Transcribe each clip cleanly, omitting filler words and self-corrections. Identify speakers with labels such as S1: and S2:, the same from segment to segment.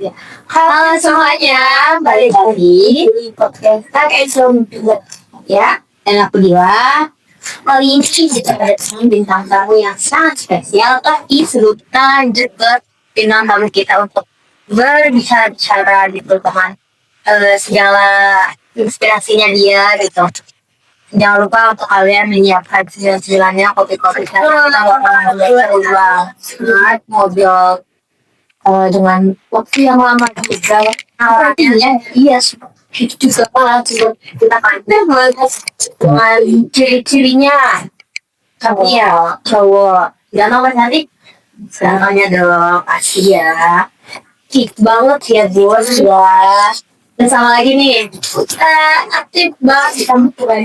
S1: Ya. Halo semuanya, balik lagi di podcast KSM ya. Dan aku Dila. Kali ini kita kedatangan bintang tamu yang sangat spesial, tapi sebelumnya lanjut ke bintang tamu kita untuk berbicara gitu teman segala inspirasinya dia gitu. Jangan lupa untuk kalian menyiapkan sejalan-jalannya kopi-kopi kita uang smart mobil dengan waktu yang lama juga artinya iya itu juga kita pandang dengan ciri-cirinya tapi ya cowok dan nomor cantik selamanya dong pasti ya cik banget ya bos ya. Dan sama lagi nih aktif banget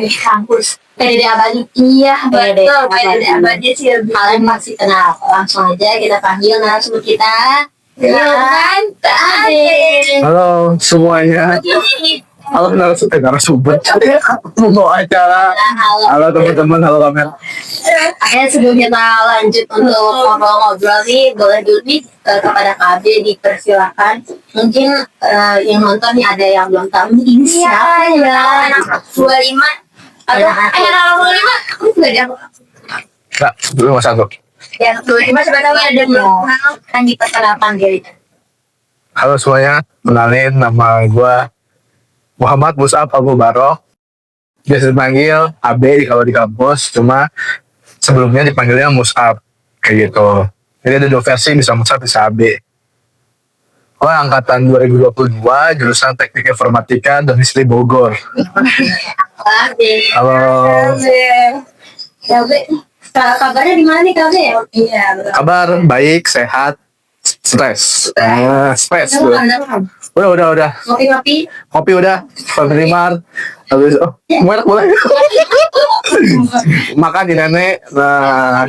S1: di kampus PDD Abadi. Iya betul PDD Abadi sih kalian pasti kenal. Langsung aja kita panggil narasumber kita.
S2: Halo semuanya. Halo narasumber. Mau acara. Halo teman-teman, halo kamera.
S1: Akhirnya sebelum kita lanjut untuk ngobrol-ngobrol nih, boleh dulu nih kepada KB dipersilakan. Mungkin yang nonton nih ada yang belum tahu ini siapa ya? Anak 25 atau anak 25? Enggak ada.
S2: Enggak, belum satu.
S1: Yang 25 sebenarnya ada belum kan diperkenalkan diri.
S2: Halo semuanya, kenalin nama gue Muhammad Mus'ab Abu Barok. Biasa dipanggil AB kalau di kampus, cuma sebelumnya dipanggilnya Mus'ab kayak gitu. Jadi ada dua versi, bisa Mus'ab bisa AB. Gue angkatan 2022, jurusan Teknik Informatika domisili Bogor. Halo.
S1: Kabarnya di mana nih Kak? Iya.
S2: Kabar baik, sehat, stres. Stres. Udah. Kopi udah. Penerima. Habis merek boleh. Makan di nenek. Nah,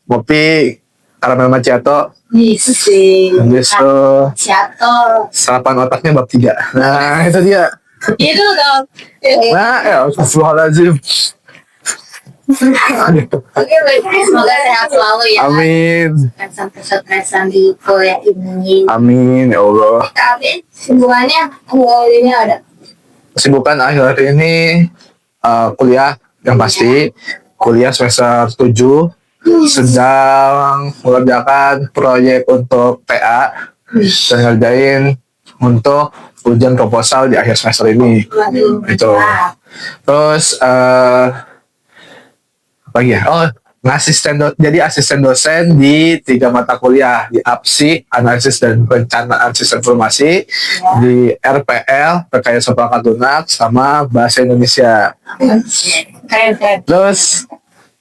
S2: kopi karamel macchiato. Habis sarapan otaknya bab 3. Nah, itu dia.
S1: Itu dong.
S2: Nah, ya, astagfirullahaladzim.
S1: Oke, baik. Semoga sehat selalu ya.
S2: Amin.
S1: Dan sampai stresan di kuliah ini.
S2: Amin, ya Allah.
S1: Amin. Hubungannya ini ada.
S2: Kesibukan akhir ini kuliah yang pasti. Kuliah semester 7. Sedang mengerjakan proyek untuk TA. Dan ngerjain untuk ujian proposal di akhir semester ini. Itu. Terus lagi ya, jadi asisten dosen di 3 mata kuliah, di APSI, analisis dan perencanaan sistem informasi, di RPL, rekayasa perangkat lunak, sama bahasa Indonesia.
S1: Keren.
S2: Terus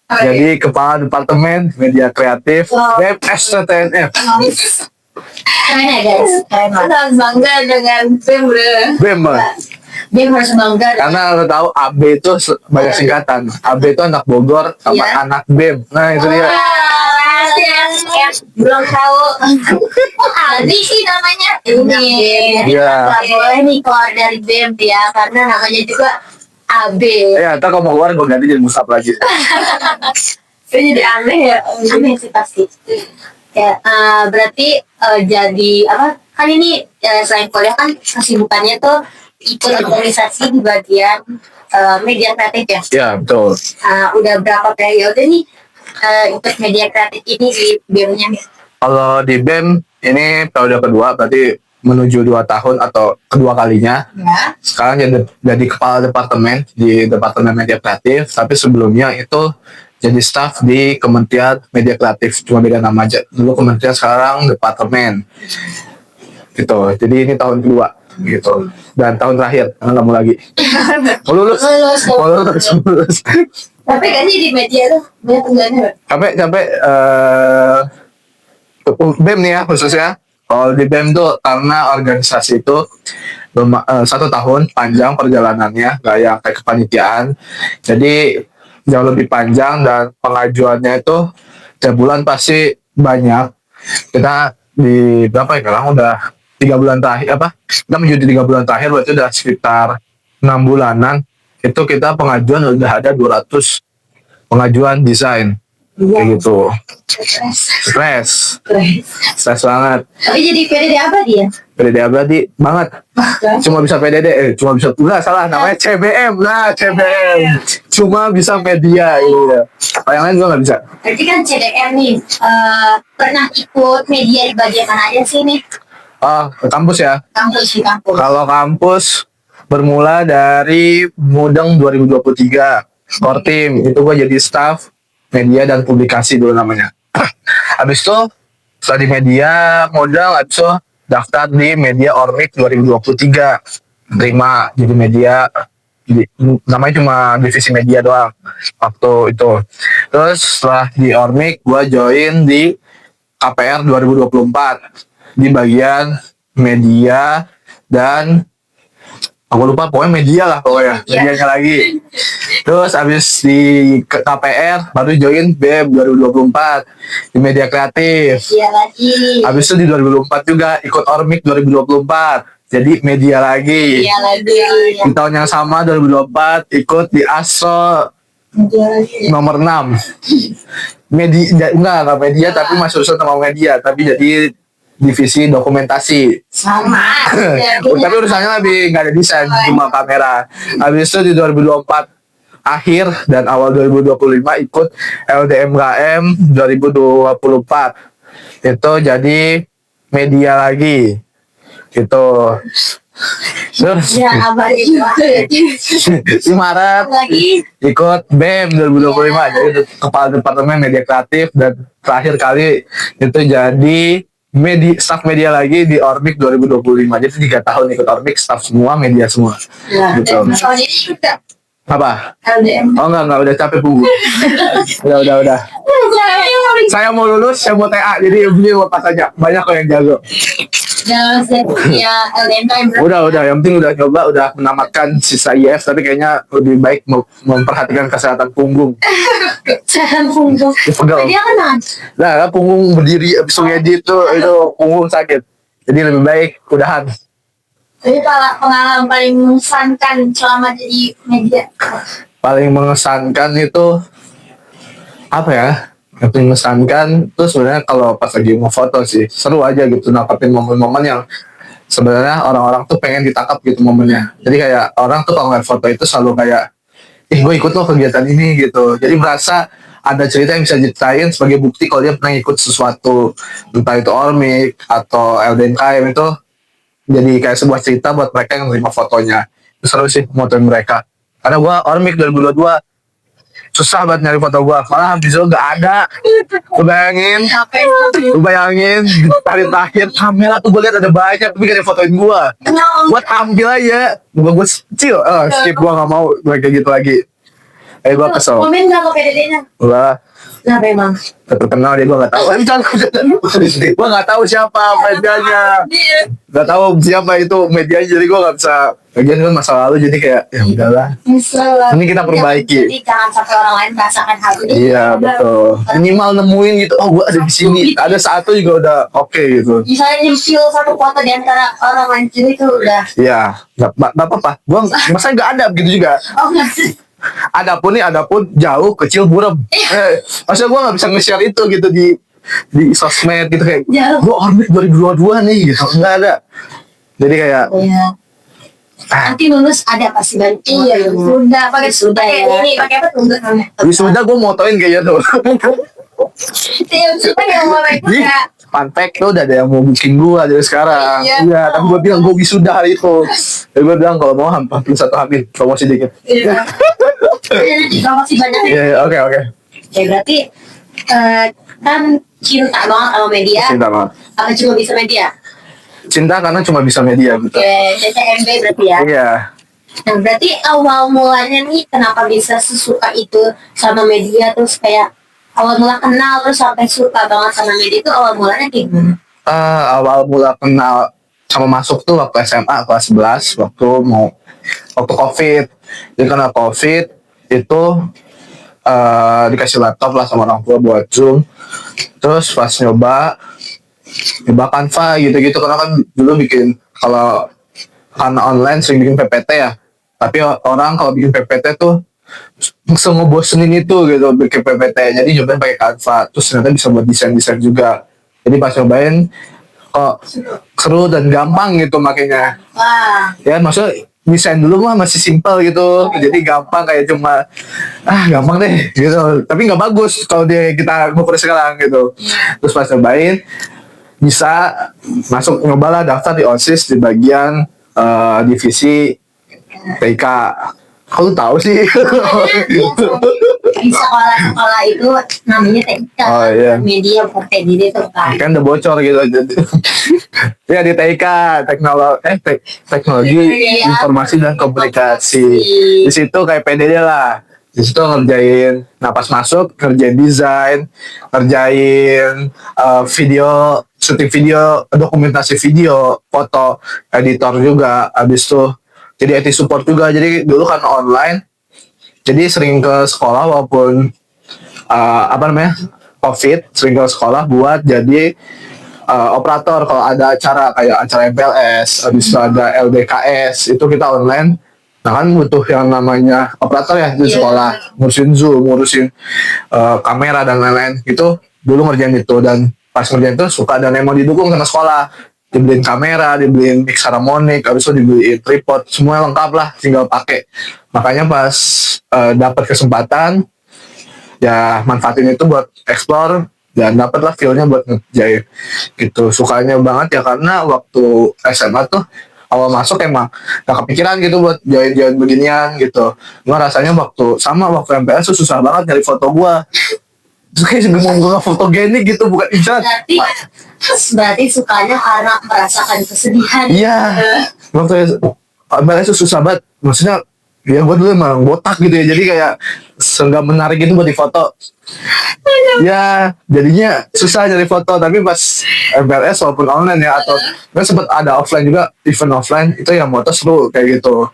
S2: jadi kepala departemen media kreatif web STNF.
S1: Keren ya guys. Keren banget. Harus bangga dengan BEM bro. BEM harus bangga.
S2: Karena lo tahu AB itu banyak singkatan. AB itu anak Bogor sama anak BEM. Nah itu dia.
S1: Yang belum tahu Aldi sih namanya ini.
S2: Iya.
S1: Gak boleh nih keluar dari BEM ya, karena namanya juga AB.
S2: Ya, ntar kalau mau keluar gue ganti jadi Musab lagi.
S1: Itu jadi aneh ya. Aneh sih pasti. Ya, berarti jadi apa? Kan ini selain kuliah kan kesibukannya tuh ikut organisasi di bagian media kreatif ya.
S2: Iya betul.
S1: Udah berapa periode nih ikut media kreatif ini di BEM-nya?
S2: Kalau di BEM ini periode kedua, berarti menuju 2 tahun atau kedua kalinya.
S1: Ya.
S2: Sekarang jadi kepala departemen di Departemen Media Kreatif, tapi sebelumnya itu jadi staf di Kementerian Media Kreatif, cuma beda nama aja. Dulu kementerian, sekarang departemen. Gitu. Jadi ini tahun kedua gitu. Dan tahun terakhir karena nggak mau lagi. Mau lulus.
S1: Tapi kan di media tuh banyak tugasnya.
S2: Capek BEM nih ya khususnya. Kalau di BEM tuh karena organisasi itu 1 tahun panjang perjalanannya, gak yang kayak kepanitiaan. Jadi jauh lebih panjang dan pengajuannya itu tiap bulan pasti banyak. Kita di berapa ya, sekarang udah 3 bulan terakhir kita menuju 3 bulan terakhir, berarti udah sekitar 6 bulanan itu kita pengajuan udah ada 200 pengajuan desain. kayak gitu.
S1: Stres.
S2: Stres banget.
S1: Tapi jadi PDD abadi ya?
S2: PDD abadi banget. Cuma bisa PDD, cuma bisa, enggak salah, namanya CBM. Nah, CBM cuma bisa media gitu. Kalau yang lain gua nggak bisa.
S1: Berarti kan CDM nih, pernah ikut media di bagian mana aja sih nih?
S2: Ke kampus ya.
S1: Kampus.
S2: Kalau kampus bermula dari Mudeng 2023. Core team itu gua jadi staff media dan publikasi dulu namanya. Habis itu setelah di media modal, habis itu daftar di media Ormik 2023. Terima jadi media, namanya cuma divisi media doang waktu itu. Terus setelah di Ormik gua join di KPR 2024 di bagian media dan aku lupa, pokoknya media lah pokoknya, medianya lagi. Terus abis di KPR baru join BEM 2024 di media kreatif.
S1: Iya lagi.
S2: Abis itu di 2024 juga ikut Ormik 2024 jadi media lagi.
S1: Iya lagi.
S2: Di tahun yang sama 2024 ikut di ASO nomor 6 media, enggak media tapi masuk sama media, tapi jadi divisi dokumentasi.
S1: Sama.
S2: Tapi urusannya lebih nggak ada desain, cuma kamera. Habis itu di 2024 akhir dan awal 2025 ikut LDMKM 2024. Itu jadi media lagi. Gitu. Terus
S1: Ya abadi
S2: di Maret
S1: lagi.
S2: ikut BEM 2025 jadi kepala departemen media kreatif, dan terakhir kali itu jadi staff media lagi di Ormik 2025. Jadi 3 tahun ikut Ormik, staff semua, media semua.
S1: Ya,
S2: Gitu.
S1: tahun ini juga
S2: Apa?
S1: LDM.
S2: Oh enggak, udah capek punggu. udah. Saya mau lulus, saya mau TA, jadi ini lepas aja. Banyak kok yang jago.
S1: Jangan ya LDM kan
S2: Udah, yang penting udah coba, udah menamatkan sisa IF, tapi kayaknya lebih baik memperhatikan kesehatan punggung.
S1: Kesehatan punggung.
S2: Pegel.
S1: Dia kan
S2: Nah, punggung berdiri abis ngedit itu punggung sakit. Jadi lebih baik udahan.
S1: Tapi pengalaman paling mengesankan selama jadi media.
S2: Paling mengesankan itu apa ya? Yang paling mengesankan itu sebenarnya kalau pas lagi mau foto sih, seru aja gitu nangkapin momen-momen yang sebenarnya orang-orang tuh pengen ditangkap gitu momennya. Jadi kayak orang tuh kalau ngeliat foto itu selalu kayak, gue ikut loh kegiatan ini gitu. Jadi merasa ada cerita yang bisa diceritain sebagai bukti kalau dia pernah ikut sesuatu, entah itu Ormik atau LDNKM, itu jadi kayak sebuah cerita buat mereka yang menerima fotonya. Itu seru sih motoin mereka. Karena gue Ormik 2022 susah banget nyari foto gue, malah habis itu gak ada. Lu bayangin hari terakhir kamera tuh gue lihat ada banyak, tapi gak ada fotoin gue. Buat tampil aja, muka gue kecil. Skip, gue gak mau kayak gitu lagi. Gue kesel.
S1: Komen gak ke PDD-nya?
S2: Gue
S1: Kenapa emang?
S2: terkenal dia, gue gak tahu. Gue gak tahu siapa medianya, gak tahu siapa itu medianya, jadi gue gak bisa. Lagian kan masa lalu, jadi kayak ya udahlah. Ini kita perbaiki.
S1: Jadi jangan sampai orang lain merasakan hal ini.
S2: Iya betul. Minimal nemuin gitu. Oh, gue ada di sini. Ada satu juga udah oke gitu.
S1: Misalnya nyempil satu foto di antara orang lain itu udah.
S2: Iya, nggak apa-apa. Gue masa nggak ada begitu juga.
S1: Oh nggak sih.
S2: Adapun jauh, kecil, buram. Maksudnya gue nggak bisa nge-share itu gitu di sosmed gitu kayak.
S1: Jauh.
S2: Gue Ormik 2022 nih gitu. Nggak ada. Jadi kayak.
S1: Iya. Nanti lulus ada pasti banyak. Iya. Sudah pakai ini pakai apa tuh?
S2: Wisuda gue motoin kayaknya tuh.
S1: Siapa yang mau ikut ya?
S2: Fun fact tuh udah ada yang mau booking gue dari sekarang. Iya, tapi gue bilang gue wisuda hari itu. Jadi gue bilang kalau mau hampir 1 hamil, promosi dikit.
S1: Iya. Jadi masih banyak.
S2: Iya, oke.
S1: Ya berarti kan cinta banget sama media.
S2: Cinta banget.
S1: Apa cuma bisa media?
S2: Cinta karena cuma bisa media gitu.
S1: Oke, CCMB berarti ya.
S2: Iya.
S1: Nah berarti awal mulanya nih kenapa bisa sesuka itu sama media, terus kayak awal mula kenal terus sampai suka banget sama media itu awal mulanya kayak gimana?
S2: Awal mula kenal sama masuk tuh waktu SMA kelas 11 waktu COVID. Jadi karena COVID itu dikasih laptop lah sama orang tua buat Zoom. Terus pas nyoba Canva gitu-gitu, karena kan dulu karena online sering bikin PPT ya. Tapi orang kalau bikin PPT tuh ngebosenin itu gitu bikin PPT. Jadi nyobain pakai Canva, terus ternyata bisa buat desain juga. Jadi pas nyobain kok seru dan gampang gitu makanya.
S1: Wah.
S2: Ya maksudnya desain dulu mah masih simpel gitu, jadi gampang kayak cuma gampang deh gitu, tapi nggak bagus kalau kita ngukur sekarang gitu. Terus pas nyobain bisa masuk, nyobalah daftar di OSIS di bagian divisi TK. Kau tahu sih?
S1: Di sekolah-sekolah itu namanya TK.
S2: Oh, iya.
S1: Media Portedi itu kan.
S2: Kan udah bocor gitu. Ya di TK, teknologi informasi dan komunikasi. Di situ kayak PDD lah. Di situ ngerjain, nah pas masuk ngerjain desain, ngerjain video, syuting video, dokumentasi video, foto, editor juga. Habis itu jadi IT support juga. Jadi dulu kan online, jadi sering ke sekolah walaupun COVID, sering ke sekolah buat jadi operator kalau ada acara kayak acara MPLS, habis itu ada LDKS, itu kita online. Nah kan butuh yang namanya operator ya di sekolah, ngurusin Zoom, ngurusin kamera dan lain-lain. Itu dulu ngerjain itu, dan pas ngerjain itu suka dan emang didukung sama sekolah. Dibeliin kamera, dibeliin mic harmonik, habis itu dibeliin tripod, semua lengkap lah, tinggal pakai. Makanya pas dapat kesempatan, ya manfaatin itu buat explore dan dapatlah feel-nya buat ngerjain gitu. Sukanya banget ya karena waktu SMA tuh awal masuk emang gak kepikiran gitu buat join beginian gitu. Gua rasanya waktu MPS tuh susah banget nyari foto gua. Terus kayak gak fotogenik gitu, bukan instan.
S1: Berarti sukanya karena merasakan kesedihan.
S2: Iya. Waktu MPS tuh susah banget. Maksudnya ya gue dulu emang botak gitu ya, jadi kayak nggak menarik gitu buat difoto. Ya jadinya susah nyari foto. Tapi pas MPLS walaupun online ya, atau kan sempat ada offline juga, event offline itu yang foto seru kayak gitu.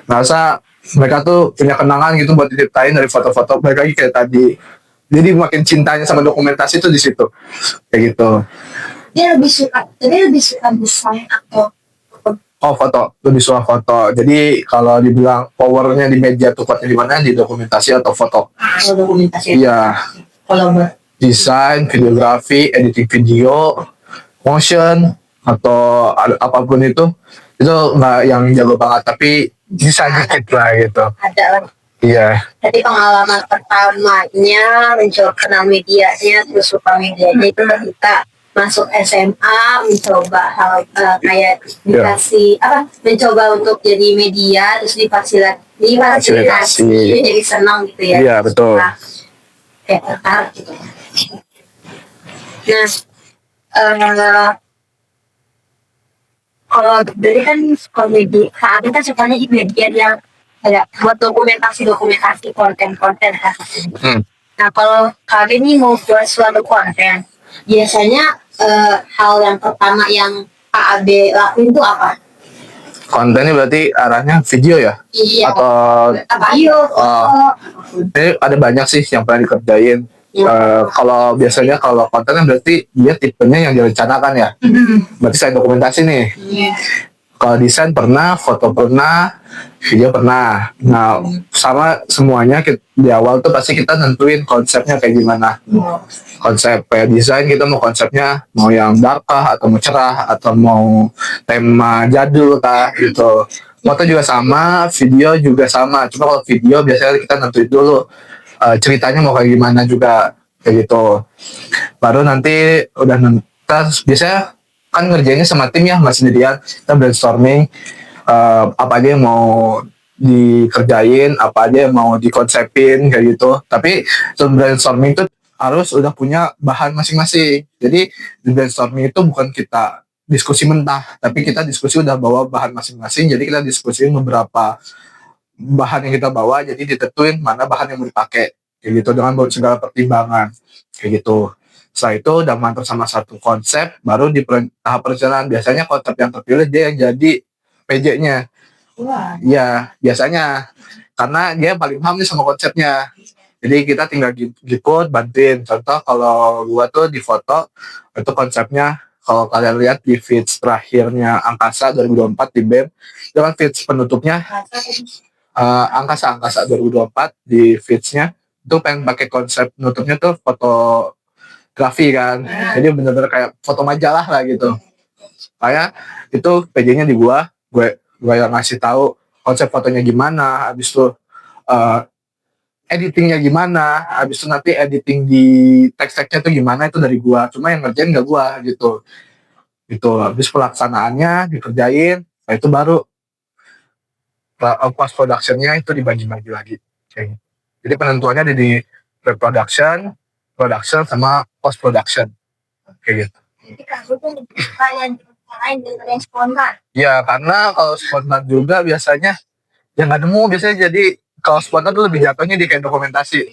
S2: Ngerasa mereka tuh punya kenangan gitu buat diceritain dari foto-foto mereka kayak tadi. Jadi makin cintanya sama dokumentasi itu di situ kayak gitu.
S1: Dia lebih suka desain atau
S2: Foto, lebih suka foto. Jadi kalau dibilang powernya di media tuh kuatnya di mana, di dokumentasi atau foto?
S1: dokumentasi?
S2: Iya.
S1: Kalau
S2: Desain, videografi, editing video, motion atau apapun itu nggak yang jago banget, tapi bisa dikit lah gitu.
S1: ada lah.
S2: Iya.
S1: Jadi pengalaman pertamanya mencoba kenal medianya, terus suka medianya itu ketika masuk SMA, mencoba hal kayak dikasih mencoba untuk jadi media, terus difasilitasi, jadi senang gitu ya.
S2: Iya betul.
S1: Kayak tertarik gitu. Nah, kalau dari kan komedi, saat kita sukanya di media yang kayak buat dokumentasi konten kan. Nah kalau kalian ini mau buat suatu konten, biasanya hal yang pertama yang KAB lakuin itu apa?
S2: Kontennya berarti arahnya video ya?
S1: Iya.
S2: Atau
S1: Video.
S2: ini ada banyak sih yang pernah dikerjain. Kalau biasanya kalau kontennya berarti dia tipenya yang direncanakan ya. Berarti saya dokumentasi nih. Kalau desain pernah, foto pernah, video pernah. Nah, sama semuanya di awal tuh pasti kita nentuin konsepnya kayak gimana. Konsep kayak desain kita mau konsepnya mau yang dark kah, atau mau cerah, atau mau tema jadul kah gitu. Foto juga sama, video juga sama. Cuma kalau video biasanya kita nentuin dulu ceritanya mau kayak gimana juga kayak gitu. Baru nanti udah biasanya kan ngerjainnya sama tim ya, nggak sendirian. Kita brainstorming apa aja yang mau dikerjain, apa aja yang mau dikonsepin kayak gitu. Tapi sebelum brainstorming itu harus udah punya bahan masing-masing. Jadi di brainstorming itu bukan kita diskusi mentah, tapi kita diskusi udah bawa bahan masing-masing. Jadi kita diskusiin beberapa bahan yang kita bawa, jadi ditentuin mana bahan yang mau dipakai kayak gitu dengan segala pertimbangan kayak gitu. Setelah itu udah mantap sama satu konsep, baru di tahap perencanaan. Biasanya konsep yang terpilih dia yang jadi PJ-nya.
S1: Wah.
S2: Ya, biasanya. Karena dia paling paham nih sama konsepnya. Jadi kita tinggal giput, bantuin. Contoh kalau gua tuh di foto, itu konsepnya, kalau kalian lihat di feeds terakhirnya Angkasa 2024 di BEM, itu kan feeds penutupnya angkasa 2024 di feeds-nya itu pengen pakai konsep nutupnya tuh fotografi kan. Jadi bener-bener kayak foto majalah lah gitu. Kayak itu PJ-nya di gue yang ngasih tahu konsep fotonya gimana, habis itu eh, editingnya gimana, habis itu nanti editing di teks-teksnya tuh gimana itu dari gua. Cuma yang ngerjain nggak gua gitu. Gitu. Habis pelaksanaannya dikerjain, nah itu baru post productionnya itu dibagi-bagi lagi. Kayak gitu. Jadi penentuannya ada di pre-production, production sama post production. Kayak gitu.
S1: Jadi kamu tuh kalian lain dengan yang spontan.
S2: Ya karena kalau spontan juga biasanya ya nggak nemu biasanya, jadi kalau spontan tuh lebih jatuhnya di kayak dokumentasi.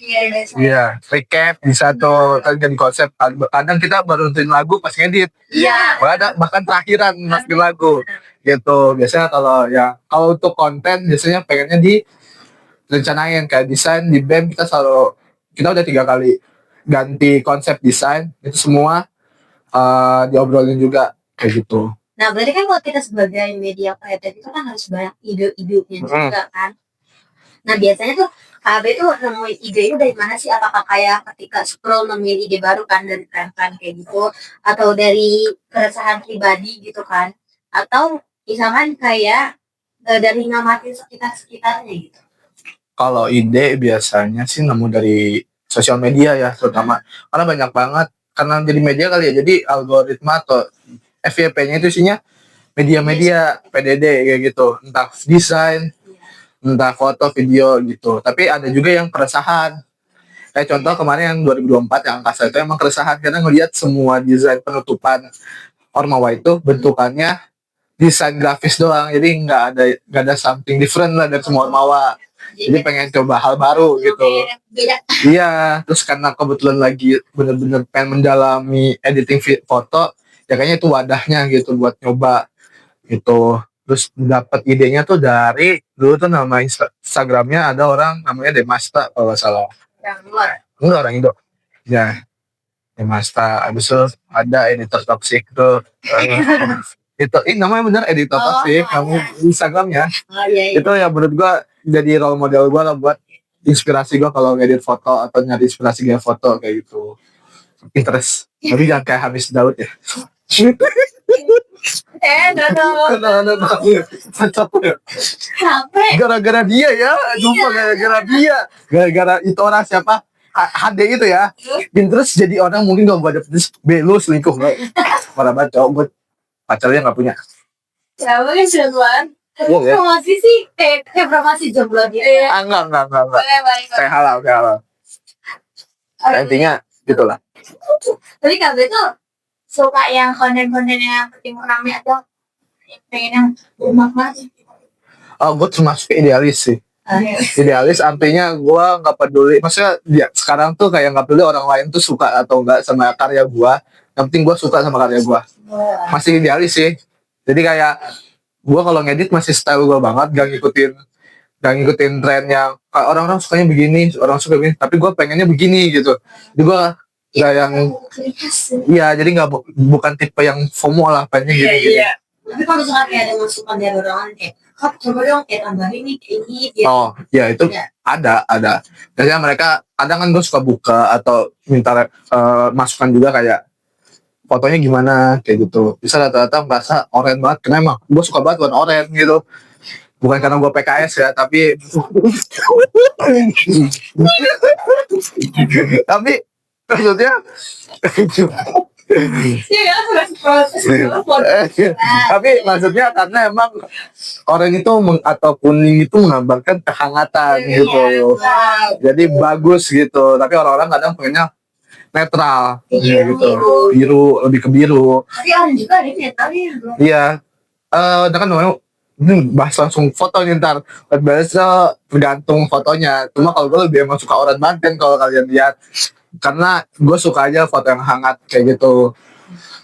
S2: Iya, recap bisa tuh kan jadi konsep. Kadang kita baru nentuin lagu pas ngedit.
S1: Iya.
S2: Bahkan terakhiran masukin lagu gitu. Biasanya kalau untuk konten biasanya pengennya direncanain kayak desain di BEM kita udah 3 kali ganti konsep desain itu semua diobrolin juga kayak gitu.
S1: Nah, berarti kan kalau kita sebagai media kreatif itu kan harus banyak ide-idenya juga kan. Nah, biasanya tuh KB tuh nemuin ide itu dari mana sih? Apakah kayak ketika scroll nemuin ide baru kan dari tren-tren kayak gitu, atau dari keresahan pribadi gitu kan, atau misalkan kayak dari ngamatin sekitar-sekitarnya gitu.
S2: Kalau ide biasanya sih nemu dari sosial media ya terutama, karena banyak banget karena jadi media kali ya, jadi algoritma atau FYP-nya itu isinya media-media PDD kayak gitu, entah desain, entah foto, video gitu. Tapi ada juga yang keresahan. Kayak contoh kemarin yang 2024 yang angkasa itu emang keresahan karena ngelihat semua desain penutupan Ormawa itu bentukannya desain grafis doang. Jadi nggak ada something different lah dari semua Ormawa. Jadi pengen coba hal baru gitu. Iya, terus karena kebetulan lagi bener-bener pengen mendalami editing foto, ya kayaknya itu wadahnya gitu buat nyoba gitu. Terus dapat idenya tuh dari dulu tuh nama Instagramnya ada orang namanya Demasta kalau nggak salah.
S1: Yang luar.
S2: Enggak, orang Indo. Ya, Demasta. Abis itu ada editor toxic tuh. Itu namanya bener editor toxic. Kamu Instagramnya.
S1: Iya.
S2: Itu ya menurut gua jadi role model gua lah buat inspirasi gua kalau ngedit foto atau nyari inspirasi gaya foto kayak gitu. Pinterest. Tapi jangan kayak Hamis Daud ya.
S1: Capek.
S2: Gara-gara dia ya, cuma gara-gara dia, gara-gara itu orang siapa HD itu ya, Pinterest jadi orang mungkin gak baca Pinterest, lu selingkuh nggak? Parah banget cowok, gue pacarnya nggak punya.
S1: Ya mungkin jombloan.
S2: Iya, ya?
S1: Promosi sih, promosi jomblo gitu ya.
S2: Enggak.
S1: Boleh.
S2: Kayak halal. Intinya gitulah.
S1: Tapi KB tuh suka yang konten-konten yang timur rame atau pengen yang bermakna.
S2: Oh, gue termasuk idealis sih. Idealis artinya gue nggak peduli, maksudnya sekarang tuh kayak nggak peduli orang lain tuh suka atau enggak sama karya gue, yang penting gue suka sama karya gue. Masih idealis sih, jadi kayak gue kalau ngedit masih style gue banget, gak ngikutin tren yang orang-orang sukanya begini, orang suka begini, tapi gue pengennya begini gitu. Jadi gue nggak yang iya, jadi nggak bukan tipe yang FOMO lah, pengennya gitu.
S1: Iya. Tapi kalau misalkan kayak ada masukan dari orang kayak coba dong kayak tambahin nih kayak ini gitu.
S2: Oh ya itu ya. ada biasanya mereka kadang kan gue suka buka atau minta masukan juga kayak fotonya gimana kayak gitu, bisa rata-rata merasa oren banget karena emang gue suka banget warna oren gitu, bukan karena gue PKS ya, tapi maksudnya tapi maksudnya karena emang orang itu atau kuning itu menggambarkan kehangatan gitu, jadi bagus gitu, tapi orang-orang kadang pengennya netral gitu, biru, lebih ke biru.
S1: Tapi ada juga ada netralnya.
S2: Iya, udah kan namanya bahas langsung foto nih ntar, biasa tergantung fotonya. Cuma kalau gue lebih emang suka orange banget kalau kalian lihat, karena gue suka aja foto yang hangat kayak gitu.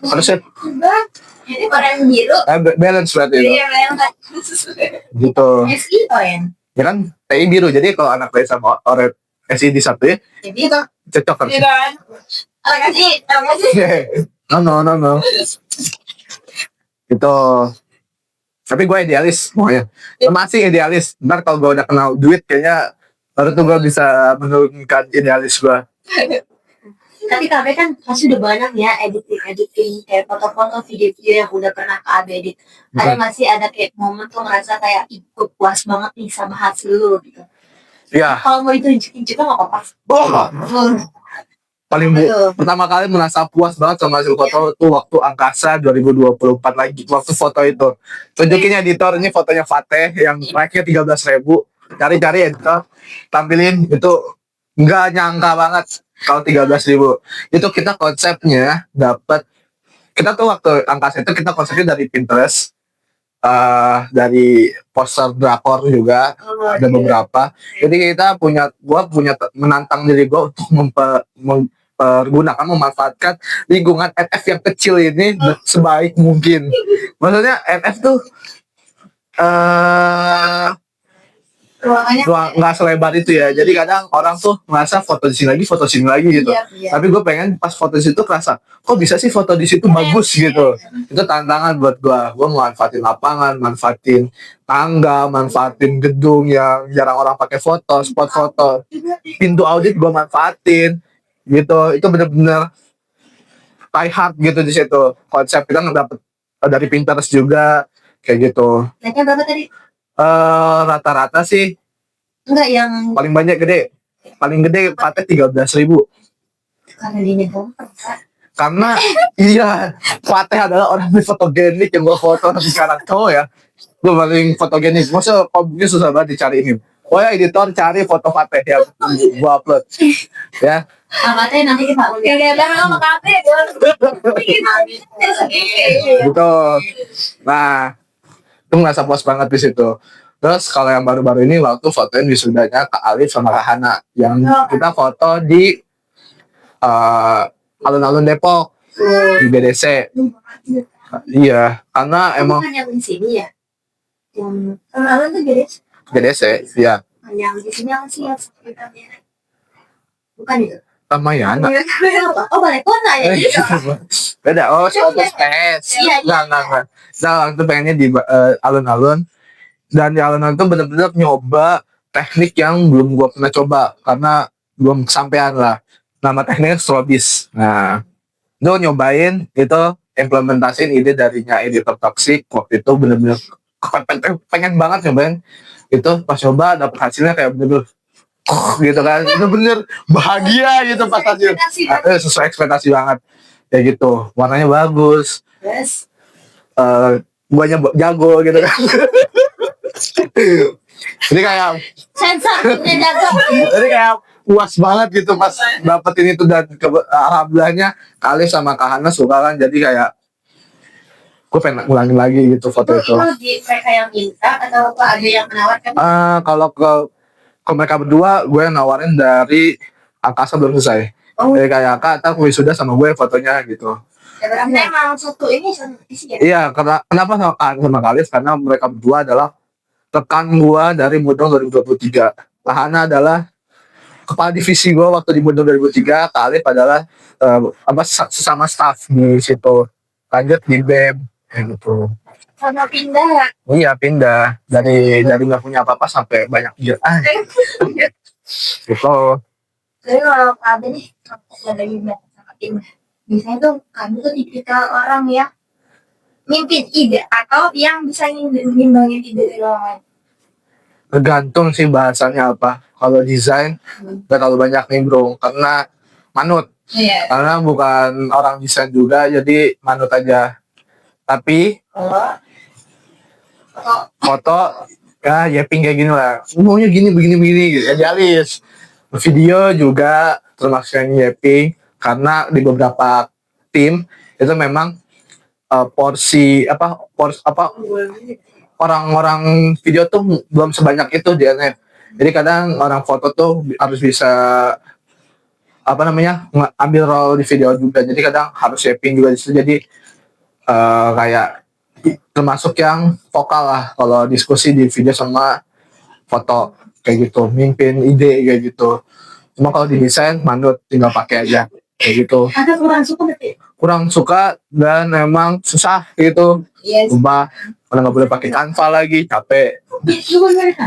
S2: Harusnya
S1: jadi orang biru.
S2: Balance berarti itu.
S1: Iya,
S2: Gitu.
S1: SI oren.
S2: Ya kan, TI biru. Jadi kalau anak TI sama orange SI di satu ya,
S1: Jadi itu
S2: cocok harusnya.
S1: kan. Makasih.
S2: No. Itu Tapi gue idealis pokoknya. Masih idealis. Ntar kalau gue udah kenal duit kayaknya baru tuh gue bisa menurunkan idealis gue.
S1: Tapi KB kan pasti udah banyak ya editing kayak foto-foto, video-video yang udah pernah KB edit. Ada masih ada kayak momen tuh ngerasa kayak gue puas banget nih sama hasil lu gitu.
S2: Iya.
S1: Kalau mau itu juga nggak apa-apa.
S2: Pertama kali merasa puas banget sama hasil foto itu waktu Angkasa 2024 lagi. Waktu foto itu. Tunjukin editor, ini fotonya Fateh yang like-nya 13.000. Cari-cari editor, tampilin itu nggak nyangka banget kalau 13.000. Itu kita konsepnya dapat. Kita tuh waktu Angkasa itu kita konsepnya dari Pinterest. Dari poster drakor juga ada beberapa. Jadi gua punya menantang diri gua untuk memanfaatkan lingkungan NF yang kecil ini sebaik mungkin. Maksudnya NF tuh nggak selebar itu ya. Jadi kadang orang tuh ngerasa foto di sini lagi gitu.
S1: Iya.
S2: Tapi gue pengen pas foto di situ kerasa, kok bisa sih foto di situ bagus gitu. Itu tantangan buat gue. Gue manfaatin lapangan, manfaatin tangga, manfaatin gedung yang jarang orang pakai foto, spot foto, pintu audit gue manfaatin gitu. Itu bener-bener try hard gitu di situ. Konsep kita ngedapet dari Pinterest juga kayak gitu.
S1: Naiknya berapa tadi?
S2: Rata-rata sih
S1: Enggak yang
S2: paling gede Fateh 13.000.
S1: karena di Nepal.
S2: Karena iya, Fateh adalah orang yang fotogenik yang gue foto sampai sekarang. Cowok ya, gue paling fotogenik. Maksudnya komiknya susah banget dicari ini. Oh ya, editor cari foto Fateh yang gue upload ya.
S1: Fateh nanti kita udah sama Fateh
S2: Gitu. Nah, itu ngerasa puas banget di situ. Terus kalau yang baru-baru ini waktu fotoin wisudanya Kak Alif sama Kak Hana yang kita foto di alun-alun Depok di BDC. Iya, karena emang
S1: bukan yang di sini ya. Yang alun tuh
S2: BDC, iya.
S1: Yang di sini yang sih sekitarnya. Bukan itu.
S2: Ramayana.
S1: Oh, Balai Kota ya.
S2: Beda. Oh, space.
S1: Iya.
S2: Enggak. Nah, itu pengennya di alun-alun. Dan di alun-alun itu bener-bener nyoba teknik yang belum gua pernah coba. Karena belum kesampean lah. Nama tekniknya Strobis. Nah, itu nyobain, itu implementasiin ide darinya editor Toxic. Waktu itu bener-bener pengen banget nyobain. Itu pas coba dapet hasilnya kayak bener-bener gitu kan, itu bener bahagia gitu pas hasil sesuai ekspektasi banget kayak gitu, warnanya bagus, guanya jago gitu kan. Jadi kayak puas banget gitu pas dapetin itu dan alhamdulillahnya Kali sama Kak Hana suka kan, jadi kayak gue pengen ngulangin lagi gitu foto itu.
S1: Mereka yang minta atau ada yang menawarkan?
S2: Kalau ke mereka berdua gue nawarin dari Angkasa belum selesai. Jadi kayak Kak, tak wisuda sama gue fotonya gitu.
S1: Memang satu ini isi ya?
S2: Iya, kenapa sama Kak Alif? Karena mereka berdua adalah rekan gue dari Mudong 2023. Tahana adalah kepala divisi gue waktu di Mudong 2003. Kak Alif adalah sesama staff di situ. Lanjut di BEM gitu.
S1: Sama pindah.
S2: Iya, pindah dari nggak punya apa-apa sampai banyak gitu.
S1: Jadi kalau kami nih lagi sama tim, biasanya tuh kami tuh tipikal orang yang mimpin ide atau yang bisa ngimbangin ide dari orang lain.
S2: Tergantung sih bahasanya apa. Kalau desain nggak terlalu banyak nimbrung karena manut.
S1: Iya.
S2: Karena bukan orang desain juga, jadi manut aja. Tapi foto ya kayak gini lah, maunya gini begini gitu ya, idealis. Video juga termasuk yang Yeping, karena di beberapa tim itu memang porsi orang-orang video tuh belum sebanyak itu di NF. Jadi kadang orang foto tuh harus bisa ambil role di video juga, jadi kadang harus Yeping juga di situ. Jadi kayak termasuk yang vokal lah kalau diskusi di video sama foto kayak gitu, mimpin ide kayak gitu. Cuma kalau di desain manut, tinggal pakai aja kayak gitu.
S1: Ada kurang suka berarti?
S2: Kurang suka dan emang susah gitu.
S1: Yes.
S2: Ubah Udah nggak boleh pakai Canva lagi, capek.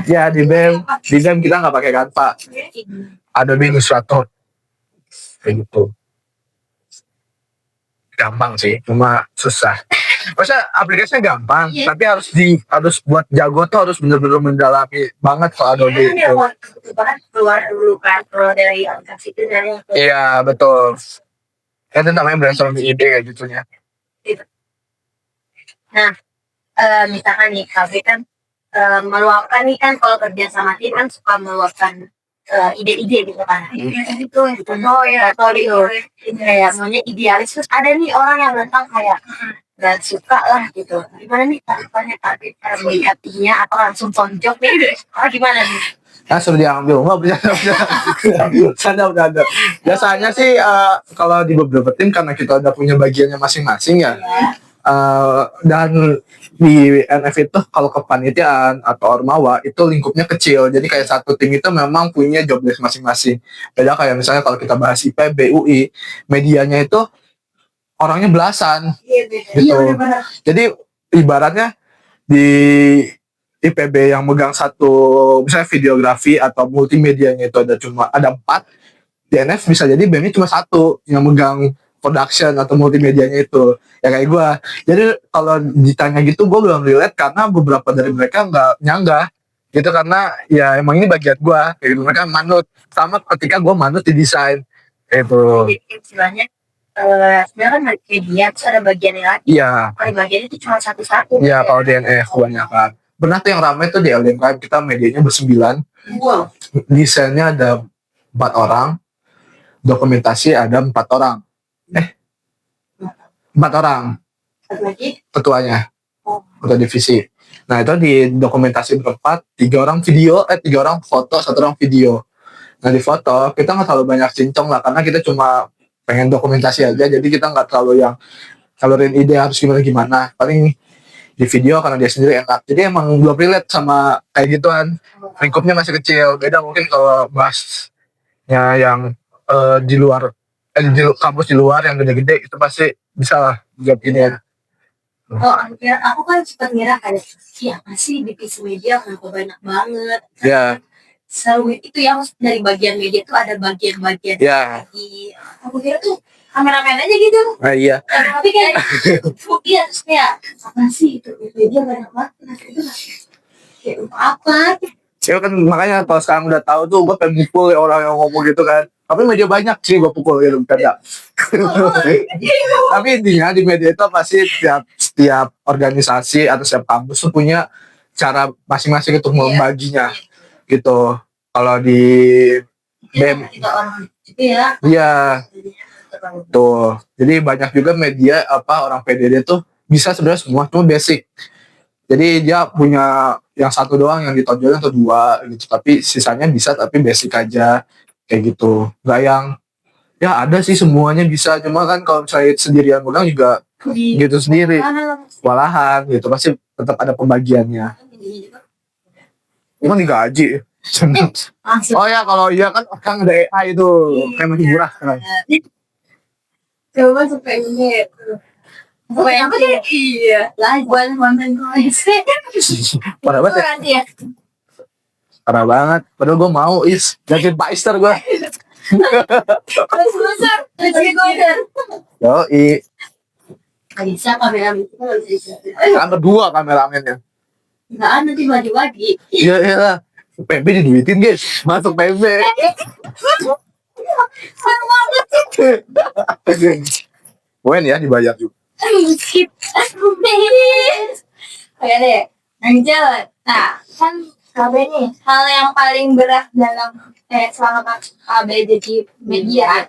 S2: Ya di BEM kita nggak pakai Canva, Adobe Illustrator kayak gitu. Gampang sih, cuma susah. Maksudnya aplikasinya gampang, tapi harus buat jago tuh harus bener-bener mendalami banget soal Adobe itu.
S1: Keluar dulu kan, keluar dari aplikasi itu dari.
S2: Iya betul. Itu namanya brainstorming ide kayak gitunya.
S1: Nah, misalkan nih kafe kan meluapkan nih kan, kalau kerja sama tim kan suka meluapkan ide-ide gitu kan. Itu oh ya sorry kayak maunya idealis, terus ada nih orang yang datang kayak gak suka lah gitu. Gimana nih tanggapannya tapi melihatnya atau langsung tonjok nih? Gimana nih?
S2: Nah, suruh diambil, nggak bercanda. Biasanya sih kalau di beberapa tim karena kita udah punya bagiannya masing-masing ya. Dan di NF itu kalau kepanitiaan atau ormawa itu lingkupnya kecil, jadi kayak satu tim itu memang punya job desk masing-masing. Beda kayak misalnya kalau kita bahas IPB, UI, medianya itu orangnya belasan gitu. Jadi ibaratnya di IPB yang megang satu misalnya videografi atau multimedianya itu ada 4, di NF bisa jadi BEM-nya cuma satu yang megang production atau multimedianya itu, ya kayak gue. Jadi kalau ditanya gitu gue belum relate karena beberapa dari mereka nggak nyanggah gitu, karena ya emang ini bagian gue kayak gitu. Mereka manut sama ketika gue manut di desain itu.
S1: Istilahnya sebenarnya kan media terus ada bagiannya lagi.
S2: Iya.
S1: Kalau bagian itu cuma satu-satu.
S2: Iya, kalau di NF kebanyakan. Pernah tuh yang ramai tuh di LDM kita medianya ber9.
S1: Wow.
S2: Desainnya ada 4 orang, dokumentasi ada 4 orang. 4 orang.
S1: Lagi?
S2: Ketuanya. Ketua divisi. Nah itu di dokumentasi berempat, 3 orang video, 3 orang foto, 1 orang video. Nah di foto kita nggak terlalu banyak cincong lah, karena kita cuma pengen dokumentasi aja, jadi kita nggak terlalu yang salurin ide harus gimana. Paling di video karena dia sendiri enak. Jadi emang belum relate sama kayak gituan. Lingkupnya masih kecil. Beda mungkin kalau bahasnya yang di luar, di kampus di luar yang gede-gede itu pasti bisa lah jawab gini ya.
S1: Oh, aku kan sempat ngira kayak siapa sih divisi media kenapa banyak banget.
S2: Ya.
S1: Selalu itu yang dari bagian media tuh ada bagian-bagian.
S2: Ya.
S1: Aku kira tuh kameramen aja gitu.
S2: Iya.
S1: Tapi kayak iya terus kayak apa sih itu media banyak banget. Itu kayak apa?
S2: Ya kan makanya kalau sekarang udah tahu tuh gue pengen mukul orang yang ngomong gitu kan. Tapi media banyak sih gue pukul gitu kan. Tapi intinya di media itu pasti setiap organisasi atau setiap kampus tuh punya cara masing-masing untuk membaginya gitu. Kalau di BEM iya tuh. Jadi banyak juga media orang PDD tuh bisa sebenarnya semua, cuma basic. Jadi dia punya yang satu doang yang ditonjolin atau 2 gitu, tapi sisanya bisa tapi basic aja kayak gitu. Nggak yang ya ada sih semuanya bisa, cuma kan kalau misalnya sendirian megang juga gitu sendiri, walahan gitu pasti tetap ada pembagiannya. Emang digaji. Oh ya kalau iya kan orang ada AI itu kayak masih murah sekarang.
S1: Coba sampai ini. Apa sih? Iya. Lah buat konten koleksi.
S2: Parah banget ya. Parah banget. Padahal gue mau jadi Pak Ister gue.
S1: Terus besar.
S2: Yoi.
S1: Bisa kameramen itu nggak bisa.
S2: Kan berdua kameramennya.
S1: Nggak ada nanti bagi-bagi.
S2: Iya lah. PB diduitin guys. Masuk PB.
S1: Seru banget sih.
S2: Poin ya dibayar juga.
S1: Oke deh, lanjut. Nah, kan KB nih, hal yang paling berat dalam selama KB jadi media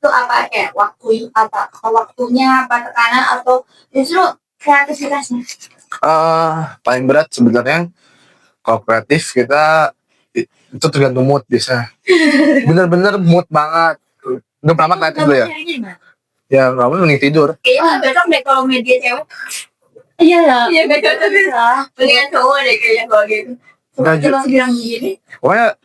S1: itu apa, kayak waktunya, apa tekanan atau justru kreativitasnya?
S2: Paling berat sebenarnya kalau kreatif kita itu tergantung mood bisa. Bener-bener mood banget. Udah pertama kreatif dulu ya. Ya kamu mending tidur.
S1: Iya, besok deh kalau media cewek. Iya gak cocok bisa. Mendingan cowok deh kayaknya kalau gitu. Coba bilang gini.
S2: Pokoknya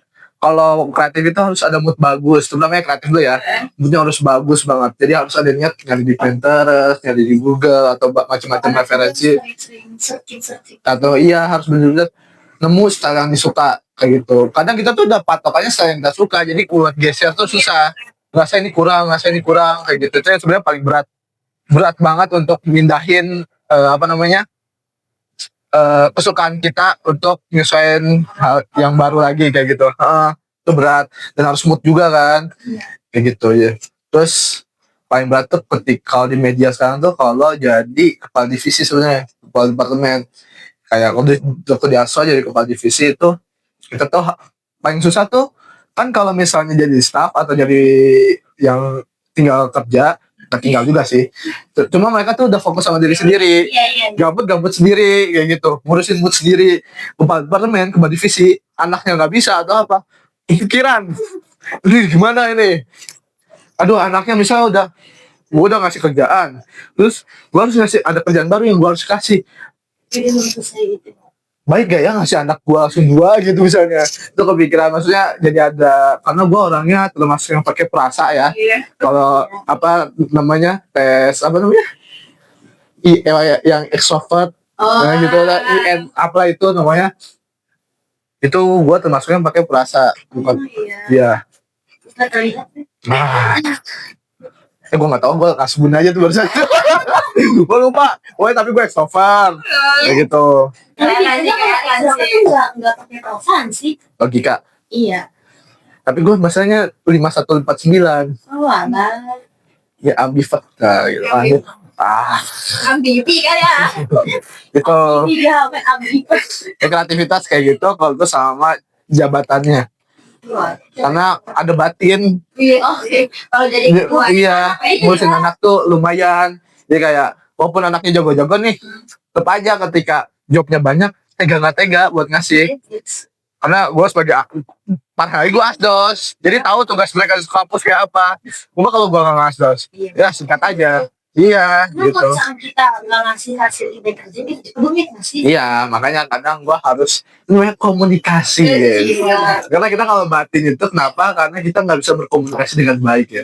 S2: kalau kreatif itu harus ada mood bagus, itu namanya kreatif dulu ya. Moodnya harus bagus banget. Jadi harus ada niat nyari di Pinterest, nyari di Google atau macam-macam referensi. Atau iya harus benar-benar nemu style yang disuka kayak gitu. Kadang kita tuh udah patokannya style yang kita suka, jadi buat geser tuh susah. Rasa ini kurang kayak gitu. Itu yang sebenarnya paling berat banget untuk mindahin kesukaan kita untuk nyesuaiin hal yang baru lagi kayak gitu. Itu berat dan harus mood juga kan, kayak gitu ya. Terus paling berat tuh ketika kalau di media sekarang tuh kalau jadi kepala divisi sebenarnya, kepala departemen. Kayak waktu di ASO jadi kepala divisi itu kita tuh paling susah tuh kan kalau misalnya jadi staff atau jadi yang tinggal kerja, nggak tinggal juga sih. Cuma mereka tuh udah fokus sama diri sendiri, gabut sendiri kayak gitu, ngurusin mood sendiri. Kepala departemen, kepala divisi, anaknya nggak bisa atau apa, pikiran, ini gimana ini? Aduh, anaknya misalnya gue udah ngasih kerjaan, terus gue harus ngasih ada kerjaan baru yang gue harus kasih. Baik gak ya ngasih anak gue langsung 2 gitu misalnya. Itu kepikiran, maksudnya jadi ada, karena gue orangnya termasuk yang pakai perasa ya. Kalau tes yang extrovert, gitu lah, apalah itu namanya, itu gue termasuk yang pakai perasa, bukan ya. Gue nggak tahu, gue kasbun aja tuh barusan. Gue lupa. Tapi gue extrovert kayak gitu.
S1: Nggak pakai perasaan sih.
S2: Logika.
S1: Iya.
S2: Tapi gue masalahnya 5149.
S1: Oh, aman.
S2: Ya ambivert gitu.
S1: Ambipi kan ya.
S2: Gitu.
S1: Iya, ambivert.
S2: Kreativitas kayak gitu kalau itu sama jabatannya. Karena ada batin.
S1: Oke. Kalau jadi ketua.
S2: Iya, ngurusin anak tuh lumayan. Jadi kayak walaupun anaknya jago-jago nih, tetap aja ketika jobnya banyak, nggak tega buat ngasih. Karena gue sebagai parahnya gue asdos, jadi tahu tugas mereka di kampus kayak apa. Cuma kalau gue nggak asdos, ya singkat aja. Iya, gitu.
S1: Kalau misalnya kita nggak ngasih hasil ide kerja, itu rumit ngasih.
S2: Iya, makanya kadang gue harus komunikasi.
S1: Iya.
S2: Karena kita kalau batin itu kenapa? Karena kita nggak bisa berkomunikasi dengan baik ya.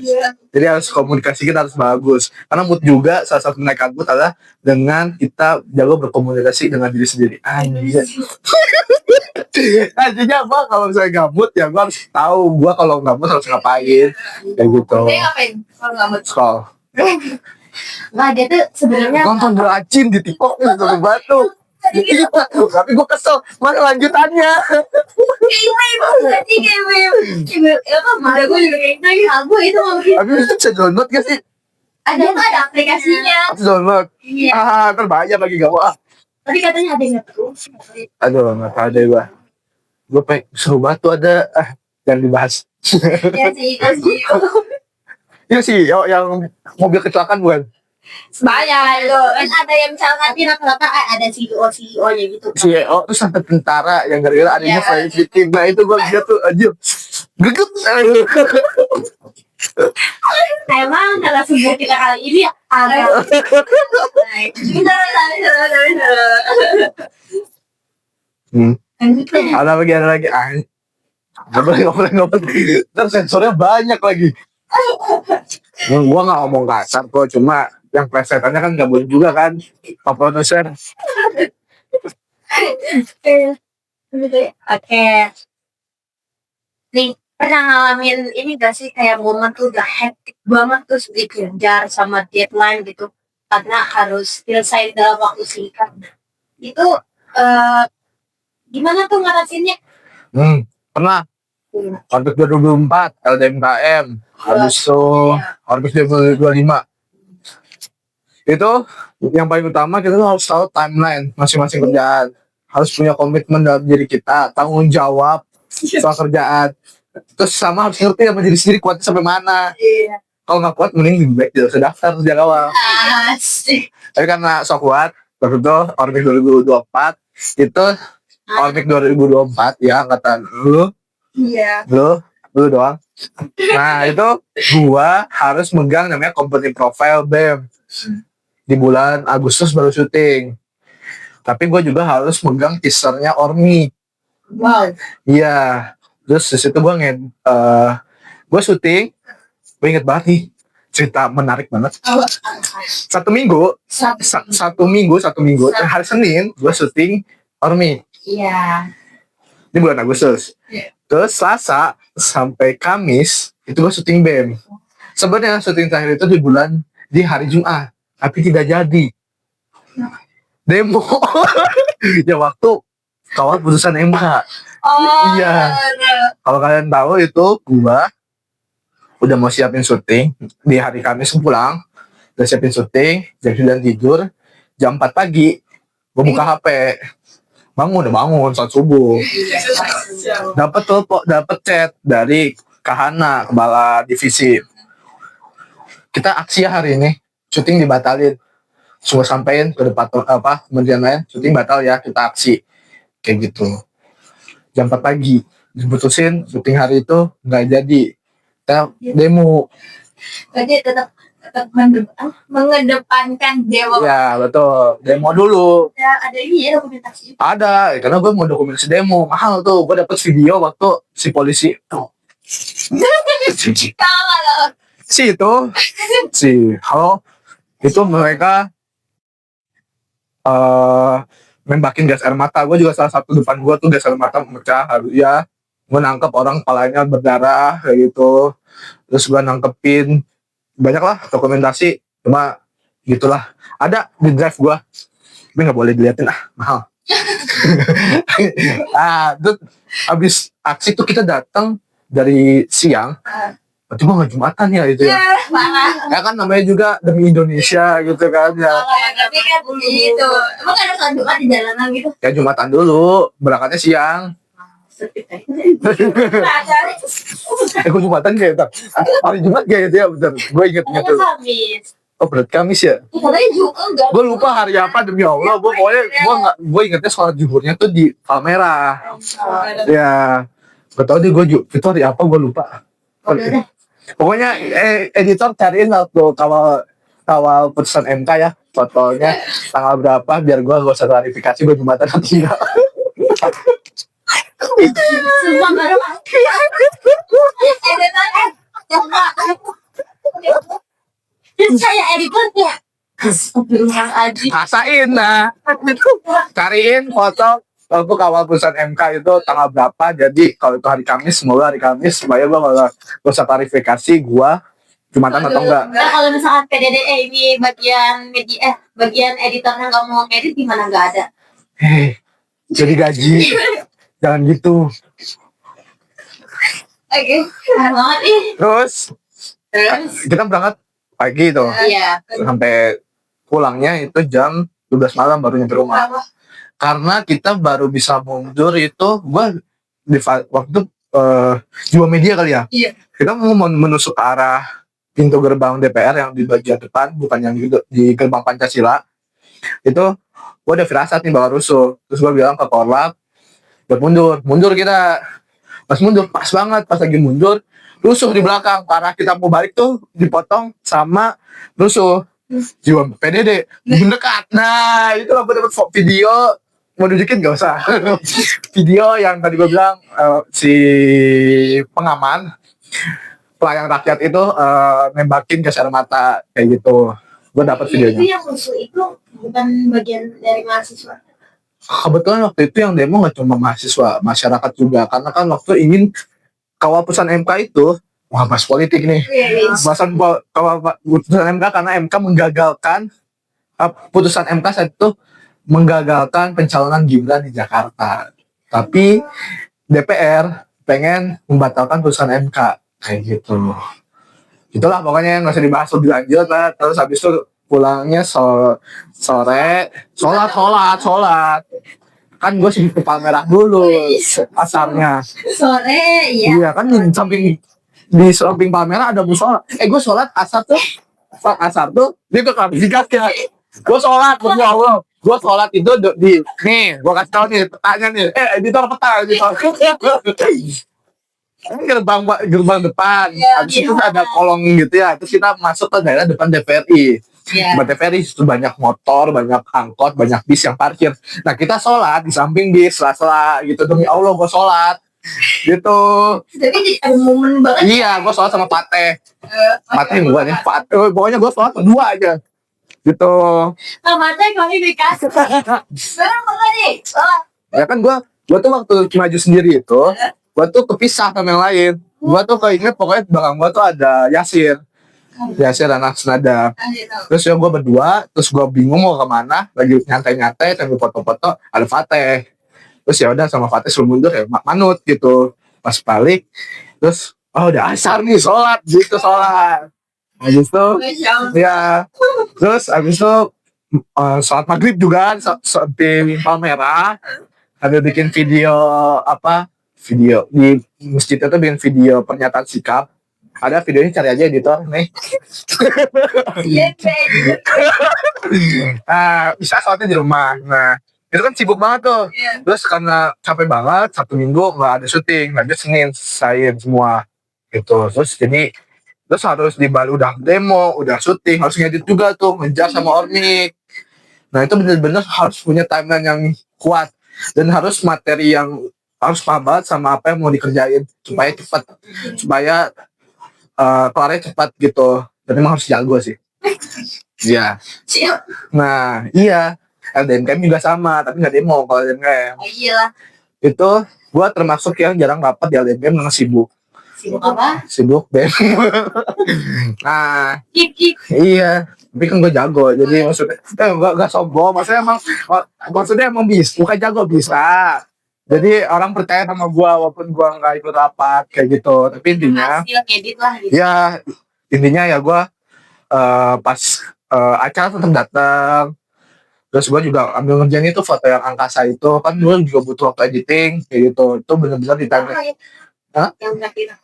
S2: Jadi harus komunikasi kita harus bagus. Karena mood juga salah satu menaikkan mood adalah dengan kita jago berkomunikasi dengan diri sendiri. Anjir. Artinya gue kalau misalnya gabut ya gue harus tahu gue kalau gabut harus ngapain kayak gitu.
S1: Ngapain kalau gabut?
S2: Scroll.
S1: Nggak, dia tuh sebenarnya
S2: nonton Dracin di TikTok itu batu. Tapi gue kesel, mana lanjutannya?
S1: Ada gue juga kayak gitu, aku itu mungkin.
S2: Tapi itu bisa download gak sih?
S1: Ada aplikasinya.
S2: Harus download.
S1: Iya.
S2: Terbayar lagi gak wah.
S1: Tapi katanya ada yang nggak terus.
S2: Aduh, nggak tahu deh gue. Gue pengen seru banget tuh ada. Jangan dibahas.
S1: Ya sih, itu sih.
S2: Iya sih, yang mobil kecelakaan bukan?
S1: Banyak loh. Kan ada yang misalkan di rata-rata ada CEO-nya gitu.
S2: CEO tuh sampai tentara yang gara-gara adanya flying victim. Nah itu gue lihat tuh aja greget.
S1: Emang kalau sebuah kita kali ini agak
S2: ada lagi nggak boleh terus sensornya banyak lagi. Gua nggak ngomong kasar kok, cuma yang plesetannya kan nggak boleh juga kan, Pak Produser.
S1: Oke. Nih, pernah ngalamin ini gak sih kayak momen tuh udah hektik banget terus dikejar sama deadline gitu karena harus selesai dalam waktu singkat. Itu gimana tuh ngatasinnya?
S2: Pernah. Orbit 2024, LDMKM, habis itu Orbit 2025. Itu yang paling utama kita tuh harus tahu timeline masing-masing kerjaan. Harus punya komitmen dalam diri kita, tanggung jawab soal kerjaan. Terus sama harus ngerti sama diri sendiri kuatnya sampai mana. Kalau nggak kuat mending lebih baik tidak usah daftar sejak awal. Tapi karena sok kuat, waktu itu Orbit 2024 itu Orbit 2024 ya angkatan lu.
S1: Iya.
S2: Lu doang. Nah itu gua harus megang namanya company profile BEM. Di bulan Agustus baru syuting. Tapi gua juga harus megang teasernya Ormi.
S1: Wow.
S2: Iya. Terus di situ gue syuting. Gue inget banget nih cerita menarik banget. Satu minggu, satu minggu, hari Senin gue syuting Ormi.
S1: Iya.
S2: Ini bulan Agustus.
S1: Iya.
S2: Terus Selasa sampai Kamis itu gue syuting BEM. Sebenarnya syuting terakhir itu di hari Jumat, tapi tidak jadi. Demo. Ya waktu kawal putusan MK.
S1: Oh,
S2: Iya. Kalau kalian tahu itu gua udah mau siapin syuting di hari Kamis pulang, udah siapin syuting, jam 9 tidur, jam 4 pagi gua buka HP. Udah bangun saat subuh. Dapat chat dari Kahana, kepala divisi. Kita aksi ya hari ini, syuting dibatalin. Semua sampein ke depan kementerian lain, syuting batal ya, kita aksi. Kayak gitu. Jam 4 pagi diputusin syuting hari itu nggak jadi. Kita demo.
S1: Jadi tetap mengedepankan dewa.
S2: Ya betul, demo dulu.
S1: Ya, ada ini ya dokumentasi.
S2: Ada, karena gue mau dokumentasi demo mahal tuh. Gue dapet video waktu si polisi
S1: Kalau
S2: halo itu mereka nembakin gas air mata. Gue juga salah satu depan gue tuh gas air mata pecah. Ya, gue nangkep orang kepalanya berdarah kayak gitu. Terus gue nangkepin banyak lah dokumentasi, cuma gitulah. Ada di drive gue, tapi nggak boleh diliatin mahal. Terus abis aksi tuh kita datang dari siang. Berarti gue nggak Jumatan ya itu ya. Ya kan namanya juga demi Indonesia gitu kan ya.
S1: Tapi kan itu emang ada sholat Jumat di jalanan gitu.
S2: Ya Jumatan dulu, berangkatnya siang. Gue Jumatan kayak hari Jumat kayak gitu ya, bener. Gue inget tuh. Oh berarti Kamis ya? Gue lupa hari apa demi Allah. Gue ingetnya sholat zuhurnya tuh di Palmerah. Ya, gak tau deh gue itu hari apa gue lupa. Pokoknya editor cariin waktu kawal putusan MK ya, fotonya tanggal berapa biar gue gak usah klarifikasi gue Jumatan atau enggak.
S1: Sumpah baru saya editornya.
S2: Rasain cariin foto waktu kawal putusan MK itu tanggal berapa. Jadi kalau itu hari Kamis, semoga hari Kamis supaya gue gak usah klarifikasi gue Jumatan atau enggak.
S1: Nah, kalau misalkan PDD ini bagian media bagian editornya nggak mau ngedit gimana, nggak ada.
S2: Jadi gaji jangan gitu.
S1: Oke, banget ih.
S2: Terus kita berangkat pagi tuh.
S1: Iya.
S2: Sampai pulangnya itu jam 12 malam baru nyampe rumah. Karena kita baru bisa mundur itu gua di waktu Jiwa Media kali ya.
S1: Iya.
S2: Kita mau menusuk ke arah pintu gerbang DPR yang di bagian depan, bukan yang di gerbang Pancasila. Itu gua ada firasat nih bakal rusuh. Terus gua bilang ke Korlap buat mundur kita. Pas mundur pas banget, pas lagi mundur rusuh di belakang. Parah, kita mau balik tuh dipotong sama rusuh. Jiwa PDD mendekat. Nah itu aku dapat video. Mau nunjukin gak usah. Video yang tadi gue bilang si pengaman pelayan rakyat itu nembakin gas air mata kayak gitu. Gue dapat videonya.
S1: Itu yang rusuh itu bukan bagian dari mahasiswa.
S2: Kebetulan waktu itu yang demo nggak cuma mahasiswa, masyarakat juga. Karena kan waktu ingin kawal putusan MK itu, wah bahas politik nih. Bahasan kawal putusan MK karena MK menggagalkan putusan MK saat itu menggagalkan pencalonan Gibran di Jakarta. Tapi DPR pengen membatalkan putusan MK kayak gitu. Itulah pokoknya nggak usah dibahas lebih lanjut lah. Terus habis itu pulangnya sore sholat kan gue sih ke Palmerah dulu asarnya
S1: Sore ya.
S2: Iya kan di samping Palmerah ada musola. Gue sholat asar tuh dia ke klarifikasi ya. Gue sholat gue sholat itu nih gue kasih tau nih petanya nih editor peta ini gerbang depan habis itu ada kolong gitu ya. Terus kita masuk ke daerah depan DPRI. Depan TVRI itu banyak motor, banyak angkot, banyak bis yang parkir. Nah kita sholat di samping bis, sela-sela gitu. Demi Allah gue sholat. Gitu.
S1: Tapi ada momen banget.
S2: Iya, gue sholat sama Pateh. Pateh gue nih, Pateh. Pokoknya gue sholat berdua aja. Gitu.
S1: Mata kali di kasur. Sekarang apa nih?
S2: Ya kan gue tuh waktu maju sendiri itu, gue tuh kepisah sama yang lain. Gue tuh keinget pokoknya belakang gue tuh ada Yasir. Yasir anak senada. Terus ya gue berdua, terus gue bingung mau kemana, lagi nyantai-nyantai, sambil foto-foto, ada Fateh. Terus ya udah sama Fateh suruh mundur ya manut gitu. Pas balik, terus udah asar nih sholat, gitu sholat. Habis itu, ya, terus habis itu sholat maghrib juga di Palmerah, sambil bikin video video di masjid itu bikin video pernyataan sikap. Ada videonya, cari aja editor nih. Bisa sholatnya di rumah. Nah, itu kan sibuk banget tuh. Terus karena capek banget, Sabtu Minggu nggak ada syuting, lanjut Senin selesaiin semua gitu. Terus harus di Bali udah demo, udah syuting, harus ngedit juga tuh, ngejar sama Ormik. Nah itu bener-bener harus punya timeline yang kuat dan harus materi yang harus paham banget sama apa yang mau dikerjain supaya cepat, supaya kelarnya cepat gitu. Dan memang harus jago sih. Iya. Nah iya, LDMKM juga sama, tapi nggak demo kalau LDMKM.
S1: Iya.
S2: Itu gua termasuk yang jarang rapat di LDMKM karena sibuk.
S1: Sibuk apa?
S2: Sibuk BEM. Nah, iya. Tapi kan gue jago, jadi maksudnya gak sombong, maksudnya emang bisa, bukan jago bisa. Jadi orang percaya sama gue walaupun gue nggak ikut rapat kayak gitu. Tapi intinya,
S1: hasil ngedit lah gitu.
S2: Ya intinya ya gue pas acara tetap datang. Terus gue juga ambil ngerjain itu foto yang angkasa itu, kan gue juga butuh waktu editing kayak gitu. Itu benar-benar di timeline.
S1: Yang terakhir.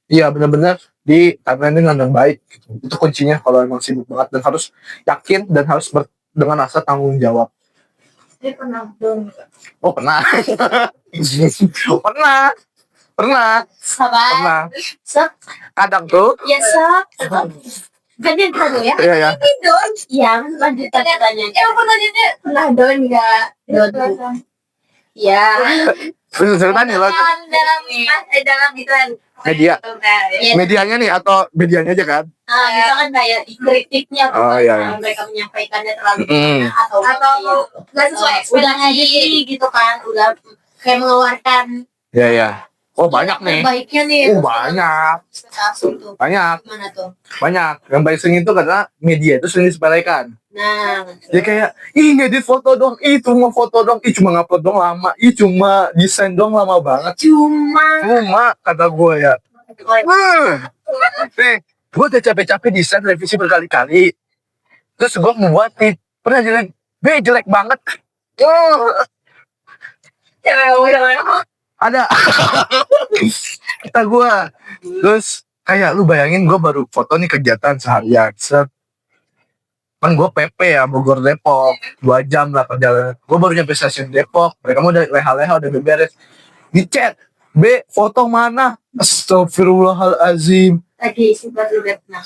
S2: Iya benar-benar di timeline dengan yang baik. Itu kuncinya kalau emang sibuk banget dan harus yakin dan harus dengan rasa tanggung jawab.
S1: Saya pernah dong.
S2: Oh pernah. pernah.
S1: Sabar.
S2: Pernah.
S1: Sok.
S2: Kadang tuh.
S1: Ya sok. Gantian dulu ya.
S2: Iya.
S1: Ini don. Yang lanjutan pertanyaannya. Pertanyaannya pernah don nggak? Don. Ya.
S2: Ceritanya loh.
S1: Dalam itu kan.
S2: Media. Medianya nih atau medianya aja kan?
S1: Misalkan kayak kritiknya,
S2: iya.
S1: mereka menyampaikannya terlalu atau nggak sesuai udah ngedit gitu kan, udah kayak mengeluarkan.
S2: Iya. Oh banyak nih.
S1: Baiknya nih.
S2: Banyak. Banyak.
S1: Mana tuh?
S2: Banyak. Yang paling sering itu karena media itu sering disepelekan.
S1: Nah.
S2: Dia kayak, ngedit foto dong, cuma foto dong, cuma ngupload dong lama, cuma desain dong lama banget. Cuma kata gue ya. Nih, gue udah capek-capek desain revisi berkali-kali. Terus gue membuat pernah jelek banget. Ada. Kata gue. Terus kayak lu bayangin gue baru foto nih kegiatan seharian. Kan gue PP ya, Bogor Depok 2 jam lah perjalanan. Gue baru nyampe stasiun Depok, mereka mau udah leha-leha udah beberes. Di chat, B foto mana? Astagfirullahalazim.
S1: Lagi simpan dulu nah.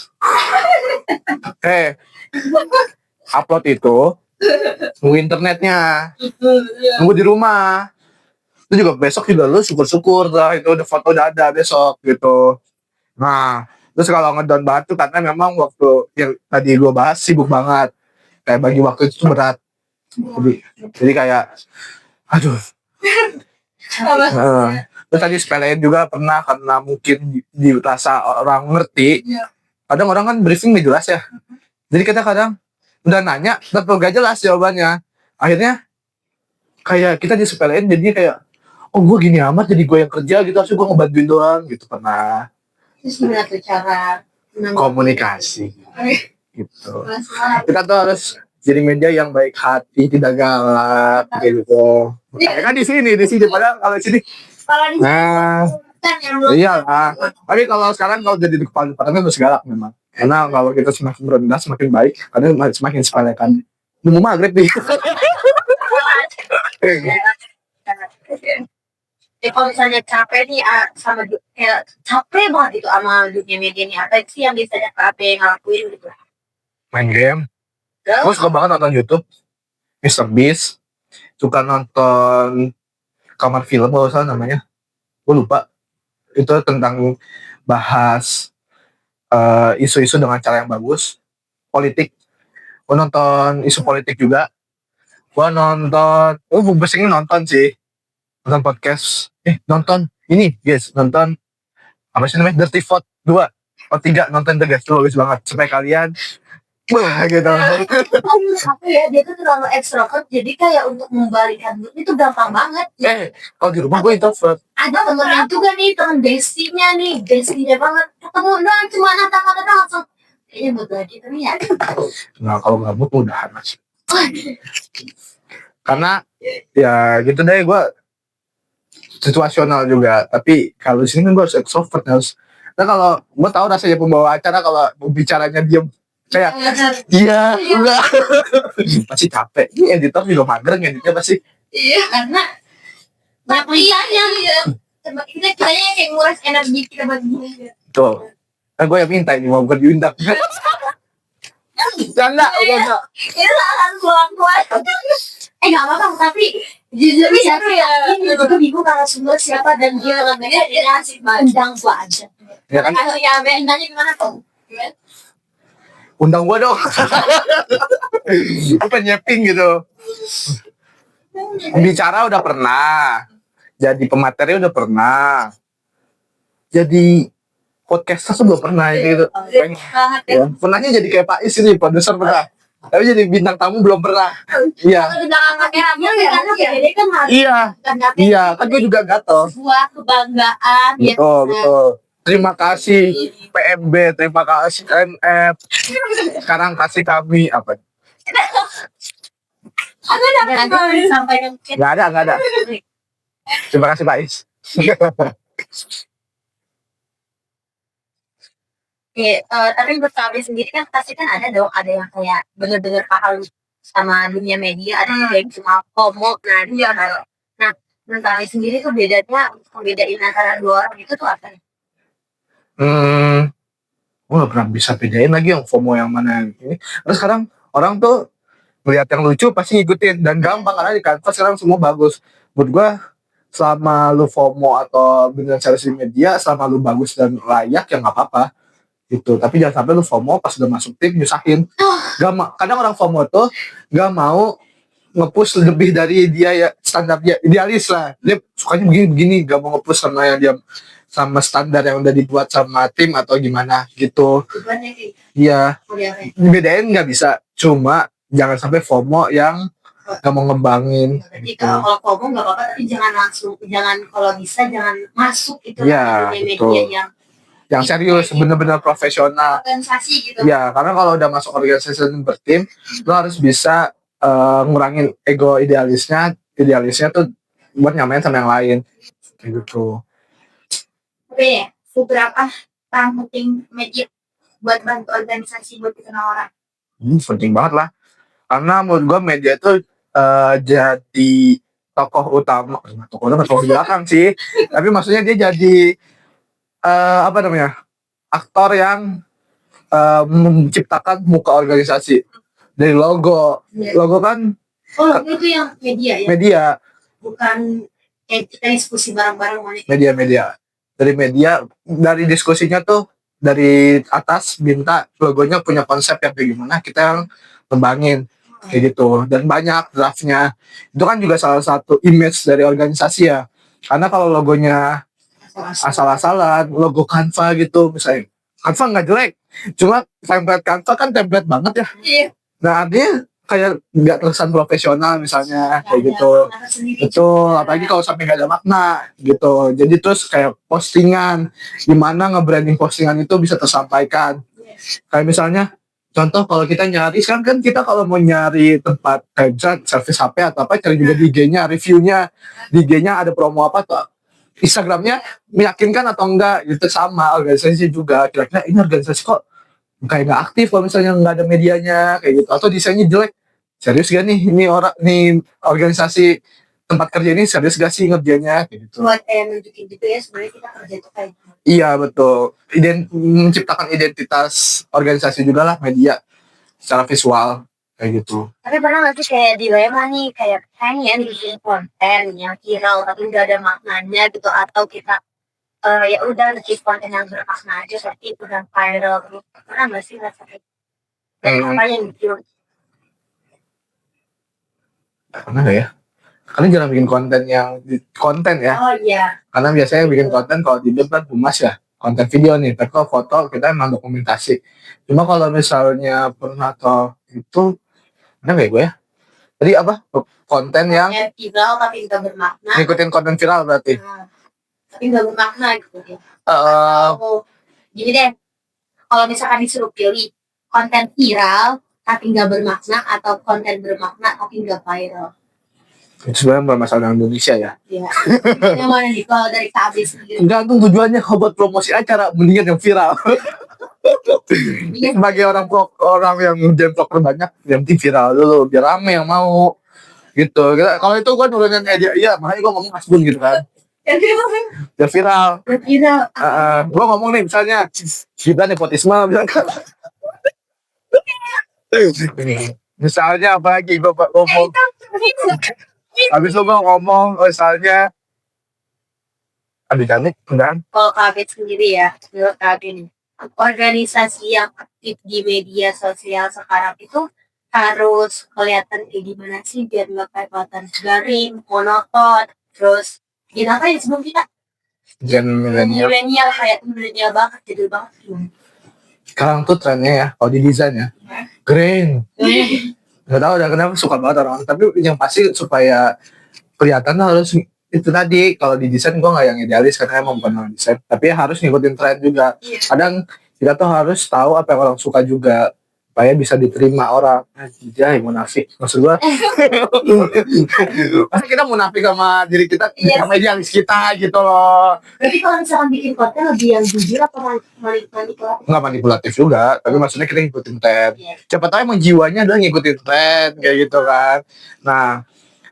S2: Upload itu nunggu internetnya, nunggu di rumah. Itu juga besok juga lu syukur-syukur lah itu udah foto udah ada besok gitu. Nah, terus kalau ngedown banget tuh karena memang waktu yang tadi gue bahas sibuk banget, kayak bagi waktu itu berat. Jadi kayak, aduh. Terus tadi sepelein juga pernah karena mungkin dirasa orang ngerti. Kadang orang kan briefing gak jelas ya. Jadi kita kadang udah nanya, tapi gak jelas jawabannya. Akhirnya kayak kita disepelein jadi kayak, oh gue gini amat jadi gue yang kerja gitu, harusnya gue ngebantuin doang gitu pernah.
S1: Terus gimana tuh cara
S2: komunikasi gitu. Kita tuh harus jadi media yang baik hati, tidak galak gitu. Ya kan di sini padahal kalau di sini. Nah, iyalah. Tapi kalau sekarang kalau jadi di kepala departemen harus galak memang. Karena kalau kita semakin merendah semakin baik, karena semakin sepelekan. Nunggu maghrib nih.
S1: Kalau misalnya capek nih sama capek banget itu sama dunia media nih, apa sih yang biasanya capek ngelakuin gitu?
S2: Main game. Gue suka banget nonton YouTube Mr. Beast, suka nonton kamar film kalau salah namanya. gue lupa, itu tentang bahas isu-isu dengan cara yang bagus, politik. Gue nonton isu politik juga. Gue nonton, basically nonton sih, nonton podcast. Nonton ini guys, nonton apa sih namanya, Dirty Vote 2 atau 3, nonton itu guys, itu bagus banget supaya kalian wah gitu.
S1: Apa ya, dia tuh terlalu ekstrovert, jadi kayak untuk membalikan mood itu gampang banget.
S2: Kalau di rumah gue introvert.
S1: Ada temennya juga nih, temen bestinya banget, ketemu doang cuma kata-kata langsung kayaknya mood lagi tapi ya.
S2: Nah kalau nggak mood udahan mas. Karena ya gitu deh, gue situasional juga, tapi kalau di sini kan gue harus extrovert, harus. Nah kalau gue tahu rasanya pembawa acara kalau bicaranya diem kayak iya enggak pasti capek. Ini editor juga mager ngeditnya pasti.
S1: Iya, karena makanya ya kita kayak nguras energi kita buat dia.
S2: Tuh, kan gue yang minta ini mau bukan diundang. Canda, enggak.
S1: Itu akan keluar. Gak apa-apa, tapi jujur ya, ini juga bingung kalau sumber siapa dan dia namanya asik banget. Undang gua aja.
S2: Ya kan?
S1: Kalau ya nanya gimana tuh?
S2: Undang gua dong. Gue penyeping gitu. Bicara udah pernah, jadi pemateri udah pernah, jadi podcaster tuh belum pernah gitu. Pernahnya jadi kayak Pak Is ini, produser pernah. Tapi jadi bintang tamu belum pernah. Iya.
S1: Kalau di belakang kameranya karena jadi kan harus.
S2: Iya, kan gue juga gatel.
S1: Sebuah kebanggaan.
S2: Betul. Terima kasih PMB, terima kasih NF. Sekarang kasih kami apa? Nggak ada. Terima kasih Pak Is.
S1: Tapi buat kami sendiri kan pasti kan ada dong, ada yang kayak bener-bener paham sama dunia media, ada juga yang cuma FOMO. Nah, menurut kami sendiri tuh bedanya, membedain antara dua orang itu tuh apa?
S2: Gue gak pernah bisa bedain lagi yang FOMO yang mana ini. Terus sekarang orang tuh melihat yang lucu pasti ngikutin dan gampang karena di kanvas sekarang semua bagus. Menurut gue selama lu FOMO atau beneran serius di media, selama lu bagus dan layak ya nggak apa-apa gitu. Tapi jangan sampai lu FOMO pas udah masuk tim nyusahin. Kadang orang FOMO tuh gak mau nge-push lebih dari dia ya, standar dia idealis lah. Dia sukanya begini, gak mau nge-push sama yang dia sama standar yang udah dibuat sama tim atau gimana gitu. Iya. Dibedain nggak bisa. Cuma jangan sampai FOMO yang gak mau ngembangin.
S1: Jadi kalau FOMO nggak apa-apa, tapi jangan kalau bisa jangan masuk itu media
S2: yang serius, bener-bener profesional.
S1: Organisasi gitu.
S2: Ya, karena kalau udah masuk organisasi bertim, lo harus bisa ngurangin ego idealisnya tuh buat nyamain sama yang lain. Kayak gitu.
S1: Oke, seberapa penting media buat bantu organisasi buat dikenal orang?
S2: Penting banget lah. Karena menurut gue media itu jadi tokoh utama belakang sih. Tapi maksudnya dia jadi aktor yang menciptakan muka organisasi dari logo. Logo kan
S1: itu yang media ya?
S2: Media.
S1: Bukan kita diskusi bareng-bareng.
S2: Media. Dari diskusinya tuh dari atas minta logonya punya konsep yang kayak gimana, kita yang kembangin kayak gitu. Dan banyak draftnya. Itu kan juga salah satu image dari organisasi ya. Karena kalau logonya asal-asalan, logo Canva gitu misalnya, Canva nggak jelek, cuma template Canva kan template banget ya.
S1: Iya.
S2: Nah artinya kayak nggak terkesan profesional misalnya kayak gitu. Betul, apalagi kalau sampai nggak ada makna gitu. Jadi terus kayak postingan, gimana nge-branding postingan itu bisa tersampaikan. Kayak misalnya contoh kalau kita nyari sekarang kan kita kalau mau nyari tempat kayak misalnya service HP atau apa, cari juga di IG-nya, reviewnya, di IG-nya ada promo apa tuh, Instagramnya meyakinkan atau enggak gitu. Sama organisasi juga, kira-kira ini organisasi kok kayak nggak aktif kalau misalnya nggak ada medianya kayak gitu, atau desainnya jelek, serius gak nih organisasi tempat kerja ini serius gak sih ngerjainnya kayak gitu.
S1: Buat nunjukin gitu ya sebenarnya kita kerja itu kayak gitu.
S2: Iya betul, menciptakan identitas organisasi juga lah media secara visual kayak gitu.
S1: Tapi pernah nggak sih kayak dilema nih, kayak pengen bikin konten yang viral tapi nggak ada maknanya gitu, atau kita ya udah bikin konten yang bermakna aja tapi udah viral gitu. Pernah nggak sih rasa kayak gitu? Dan
S2: Hmm,
S1: apa yang bikin?
S2: karena nggak ya? Karena jarang bikin konten ya.
S1: Oh iya.
S2: Karena biasanya bikin konten kalau di web kan humas ya, konten video nih. Tapi kalau foto kita emang dokumentasi. Cuma kalau misalnya pernah atau itu, mana nggak ya gue ya? Jadi apa? Konten yang
S1: Konten viral tapi nggak bermakna.
S2: ngikutin konten viral berarti.
S1: Nah, tapi nggak bermakna gitu ya.
S2: Eh,
S1: Oh, gini deh, kalau misalkan disuruh pilih konten viral tapi nggak bermakna atau konten bermakna tapi nggak viral.
S2: itu sebenarnya bukan masalah orang Indonesia ya.
S1: Iya. Yang mana nih kalau dari KB sendiri?
S2: Tergantung tujuannya kalau buat promosi acara mendingan yang viral.
S1: Iya.
S2: Sebagai orang yang ngerjain vlogger banyak, yang penting viral dulu biar rame yang mau gitu. Kalau itu gue nurunin aja, iya makanya gue ngomong asbun gitu kan,
S1: Yang
S2: biar viral.
S1: viral.
S2: Gue ngomong nih misalnya kita nepotisme misalnya apa lagi gue ngomong, habis itu gue ngomong misalnya aduh cantik kan.
S1: Kalau KB sendiri ya, menurut KB nih, organisasi yang aktif di media sosial sekarang itu harus kelihatan kayak gimana sih biar nggak kelihatan garing, monoton, terus kita kan sebelum kita
S2: Gen milenial
S1: milenial banget, jadul banget gimana?
S2: sekarang tuh trennya ya kalau di desain ya keren. Gak tau udah kenapa suka banget orang, tapi yang pasti supaya kelihatan harus itu tadi. Kalau di desain gue nggak yang idealis karena emang bukan orang desain, tapi harus ngikutin tren juga. Kadang kita tuh harus tahu apa yang orang suka juga supaya bisa diterima orang. Jadi munafik maksud gue. Masa kita munafik sama diri kita, sama idealis kita gitu loh.
S1: Berarti kalau misalkan bikin konten lebih yang jujur apa manipulatif?
S2: Nggak manipulatif juga, tapi maksudnya kita ngikutin tren. Siapa tahu emang jiwanya adalah ngikutin tren kayak gitu kan. Nah,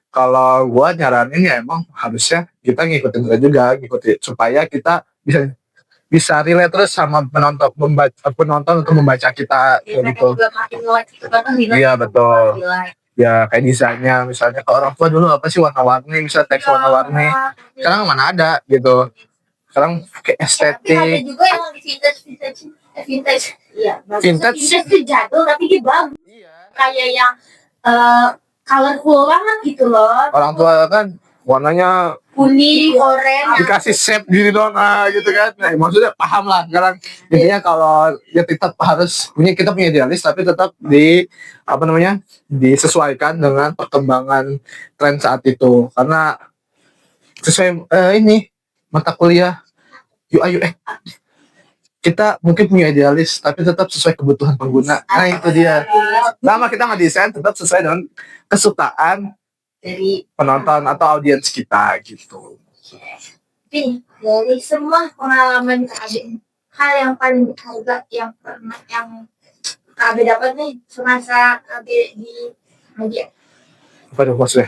S2: kalau gua nyaranin ya emang harusnya kita ngikutin tren juga, ngikutin supaya kita bisa relate terus sama penonton untuk membaca kita kayak gitu. Iya betul. Ya kayak desainnya misalnya ke orang tua dulu apa sih warna-warni, misalnya teks warna-warni. Sekarang mana ada gitu. Sekarang kayak estetik.
S1: Tapi ada juga yang vintage. Iya,
S2: Vintage
S1: itu jadul tapi dia bagus.
S2: iya.
S1: Kayak yang colorful banget gitu loh.
S2: Orang tua kan warnanya
S1: Kuning, oranye.
S2: dikasih shape gini doang gitu kan. Nah, maksudnya paham lah sekarang. Intinya kalau ya tetap harus kita punya idealis tapi tetap disesuaikan dengan perkembangan tren saat itu. Karena sesuai ini mata kuliah UI UX kita mungkin punya idealis tapi tetap sesuai kebutuhan pengguna. Nah itu dia. Lama kita ngedesain tetap sesuai dengan kesukaan
S1: Dari
S2: penonton atau audiens kita gitu.
S1: Tapi dari semua pengalaman KB, hal yang paling berharga yang pernah yang KB dapat nih semasa KB di media.
S2: Apa tuh maksudnya?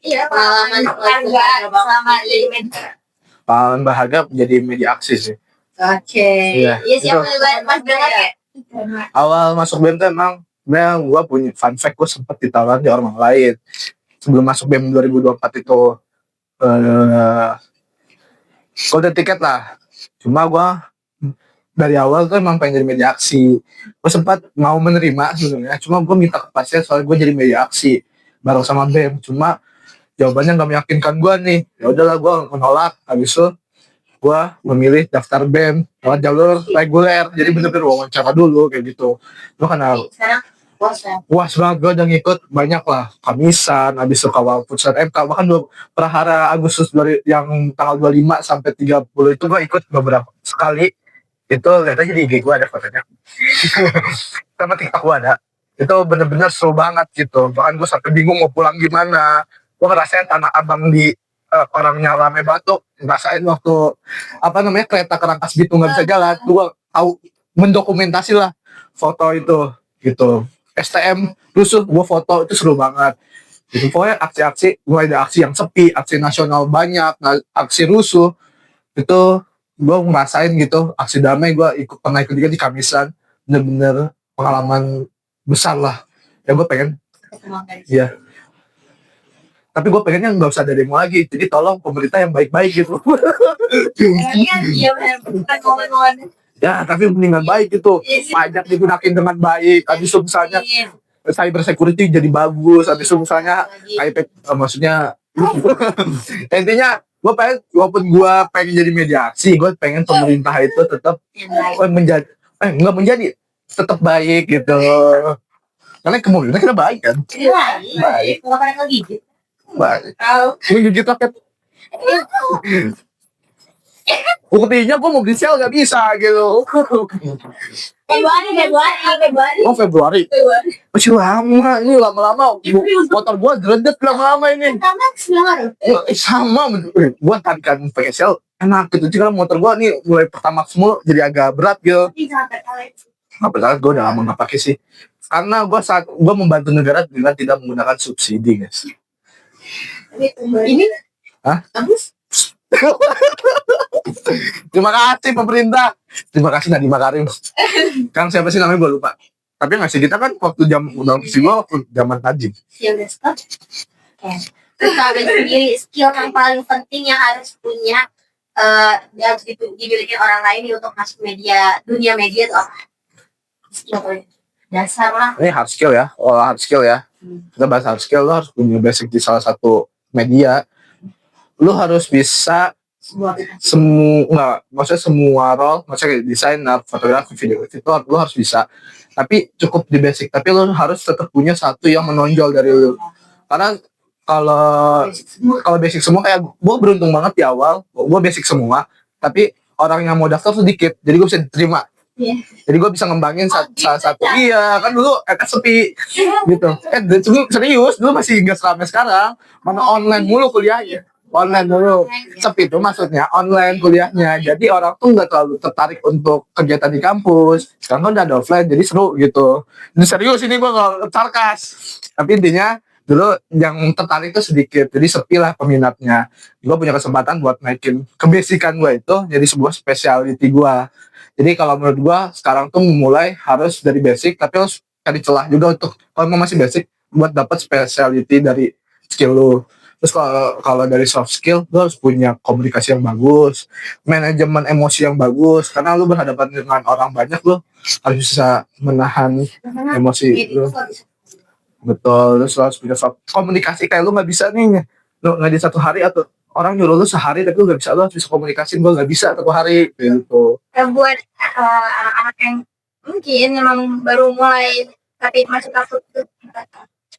S1: Pengalaman berharga selama di media.
S2: Pengalaman berharga menjadi media aksi sih.
S1: Oke.
S2: Iya.
S1: Iya siapa Mas Bella ya?
S2: Awal masuk BEM tuh emang sebenarnya gue punya fun fact, gue sempat ditawarin di orang lain sebelum masuk BEM 2024 itu golden ticket lah. Cuma gue dari awal tuh emang pengen jadi media aksi. Gue sempat mau menerima sebenarnya, cuma gue minta kepastian soalnya gue jadi media aksi bareng sama BEM. Cuma jawabannya nggak meyakinkan gue nih. Ya udahlah gue menolak. Habis itu gue memilih daftar BEM lewat jalur reguler. Jadi bener-bener wawancara dulu kayak gitu. Gue karena
S1: Sekarang
S2: puas banget, gue udah ngikut banyak lah, Kamisan, habis itu kawal putusan MK, bahkan perahara Agustus yang tanggal 25 sampai 30 itu gue ikut beberapa sekali. Itu lihat aja di IG gue ada fotonya. Sama TikTok gue ada. Itu bener-bener seru banget gitu. Bahkan gue sampai bingung mau pulang gimana. Gue ngerasain Tanah Abang di orangnya rame batu, ngerasain waktu kereta ke Rangkas Bitung nggak bisa jalan. Gue tahu mendokumentasi lah foto itu gitu. STM rusuh, gue foto, itu seru banget gitu. Pokoknya aksi-aksi, mulai dari aksi yang sepi, aksi nasional banyak, aksi rusuh itu gue ngerasain gitu. Aksi damai gue pernah ikut juga di Kamisan, bener-bener pengalaman besar lah Ya gue pengen,
S1: Ketemu guys.
S2: iya. Tapi gue pengennya nggak usah ada demo lagi. Jadi tolong pemerintah yang baik-baik gitu.
S1: Iya benar. Bukan momen-momen.
S2: Ya, tapi mendingan baik gitu. Pajak digunakan dengan baik. Habis itu misalnya cyber security jadi bagus. Habis itu misalnya maksudnya intinya gue pengen, walaupun gue pengen jadi mediasi, gue pengen pemerintah itu tetap menjadi nggak menjadi tetap baik gitu. Karena kemudian kita baik kan.
S1: Baik. Kalau kalian ngegigit.
S2: Baik. Ngegigit rakyat. Buktinya gue mau beli sel gak bisa gitu.
S1: Februari.
S2: Oh Februari. Masih lama ini, lama-lama motor gue dredet lama-lama ini. Sama gue tadi kan pakai sel enak gitu. Jadi motor gue nih mulai pertama semua jadi agak berat gitu. Nggak berat, gue udah lama nggak pakai sih. Karena gue membantu negara dengan tidak menggunakan subsidi guys.
S1: Ini?
S2: Hah?
S1: Bagus.
S2: Terima kasih pemerintah. Terima kasih Nadiem Makarim. Kang siapa sih namanya gue lupa. Tapi ngasih kita kan waktu waktu zaman Najib.
S1: Ya udah stop. Terus kalian sendiri skill yang paling penting yang harus punya yang harus dimiliki orang lain untuk masuk dunia media itu apa? Skill dasar lah.
S2: Ini hard skill ya, hard skill ya. Kita bahas hard skill, lo harus punya basic di salah satu media. Lo harus bisa semua role, maksudnya desainer, fotografi, video itu lo harus bisa. Tapi cukup di basic, tapi lo harus tetap punya satu yang menonjol dari lo. Karena kalau basic semua kayak gue beruntung banget di awal, gue basic semua, tapi orang yang mau daftar sedikit, jadi gue bisa diterima. Jadi gue bisa ngembangin salah satu. Iya kan dulu sepi gitu. Serius dulu masih nggak seramai sekarang. Mana online mulu kuliahnya. Online dulu sepi itu maksudnya online kuliahnya. Jadi orang tuh nggak terlalu tertarik untuk kegiatan di kampus. Sekarang kan udah ada offline jadi seru gitu. Ini serius ini gue nggak sarkas. Tapi intinya dulu yang tertarik itu sedikit. Jadi sepi lah peminatnya. Gue punya kesempatan buat naikin kebasikan gue itu jadi sebuah specialty gue. Jadi kalau menurut gue sekarang tuh mulai harus dari basic, tapi harus cari celah juga untuk kalau mau masih basic buat dapat specialty dari skill lu. Terus kalau dari soft skill, lu harus punya komunikasi yang bagus, manajemen emosi yang bagus, karena lu berhadapan dengan orang banyak, lu harus bisa menahan emosi lu. Betul, terus lu harus punya soft komunikasi kayak lu nggak bisa nih, lu nggak di satu hari atau orang nyuruh lu sehari tapi lu gak bisa, lu harus bisa komunikasi. Gue gak bisa satu hari gitu.
S1: Buat anak-anak yang mungkin memang baru mulai tapi masuk takut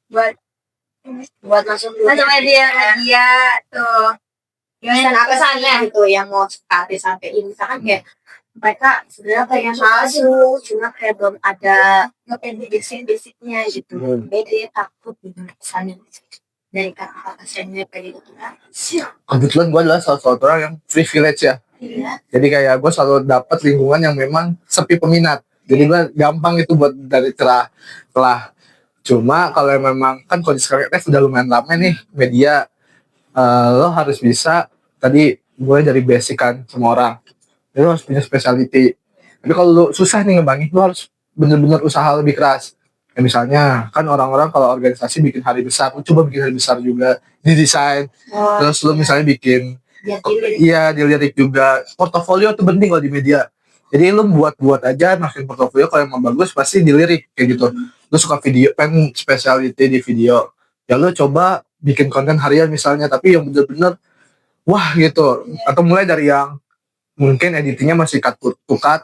S1: buat masuk media tuh gimana pesannya gitu yang mau sampai ini misalkan kayak mereka sebenarnya pengen masuk cuma kayak belum ada basicnya gitu beda takut gitu pesannya dari kakak saya kayak gitu kan.
S2: Kebetulan gue adalah salah satu orang yang privilege ya.
S1: Iya.
S2: Jadi kayak gue selalu dapat lingkungan yang memang sepi peminat. Jadi gue gampang itu buat dari celah. Cuma kalau memang kan kondisi sekarang sudah lumayan ramai nih media, lo harus bisa tadi mulai dari basic kan semua orang. Jadi lo harus punya specialty. Tapi kalau lo susah nih ngembangin, lo harus bener-bener usaha lebih keras. Ya misalnya kan orang-orang kalau organisasi bikin hari besar, lu coba bikin hari besar juga, didesain. Terus lu misalnya bikin dilirik juga. Portofolio tuh penting kalau di media. Jadi lu buat aja masukin portofolio, kalau emang bagus pasti dilirik kayak gitu. Lu suka video, pengen specialty di video, ya lu coba bikin konten harian misalnya, tapi yang bener-bener wah gitu. Atau mulai dari yang mungkin editingnya masih cut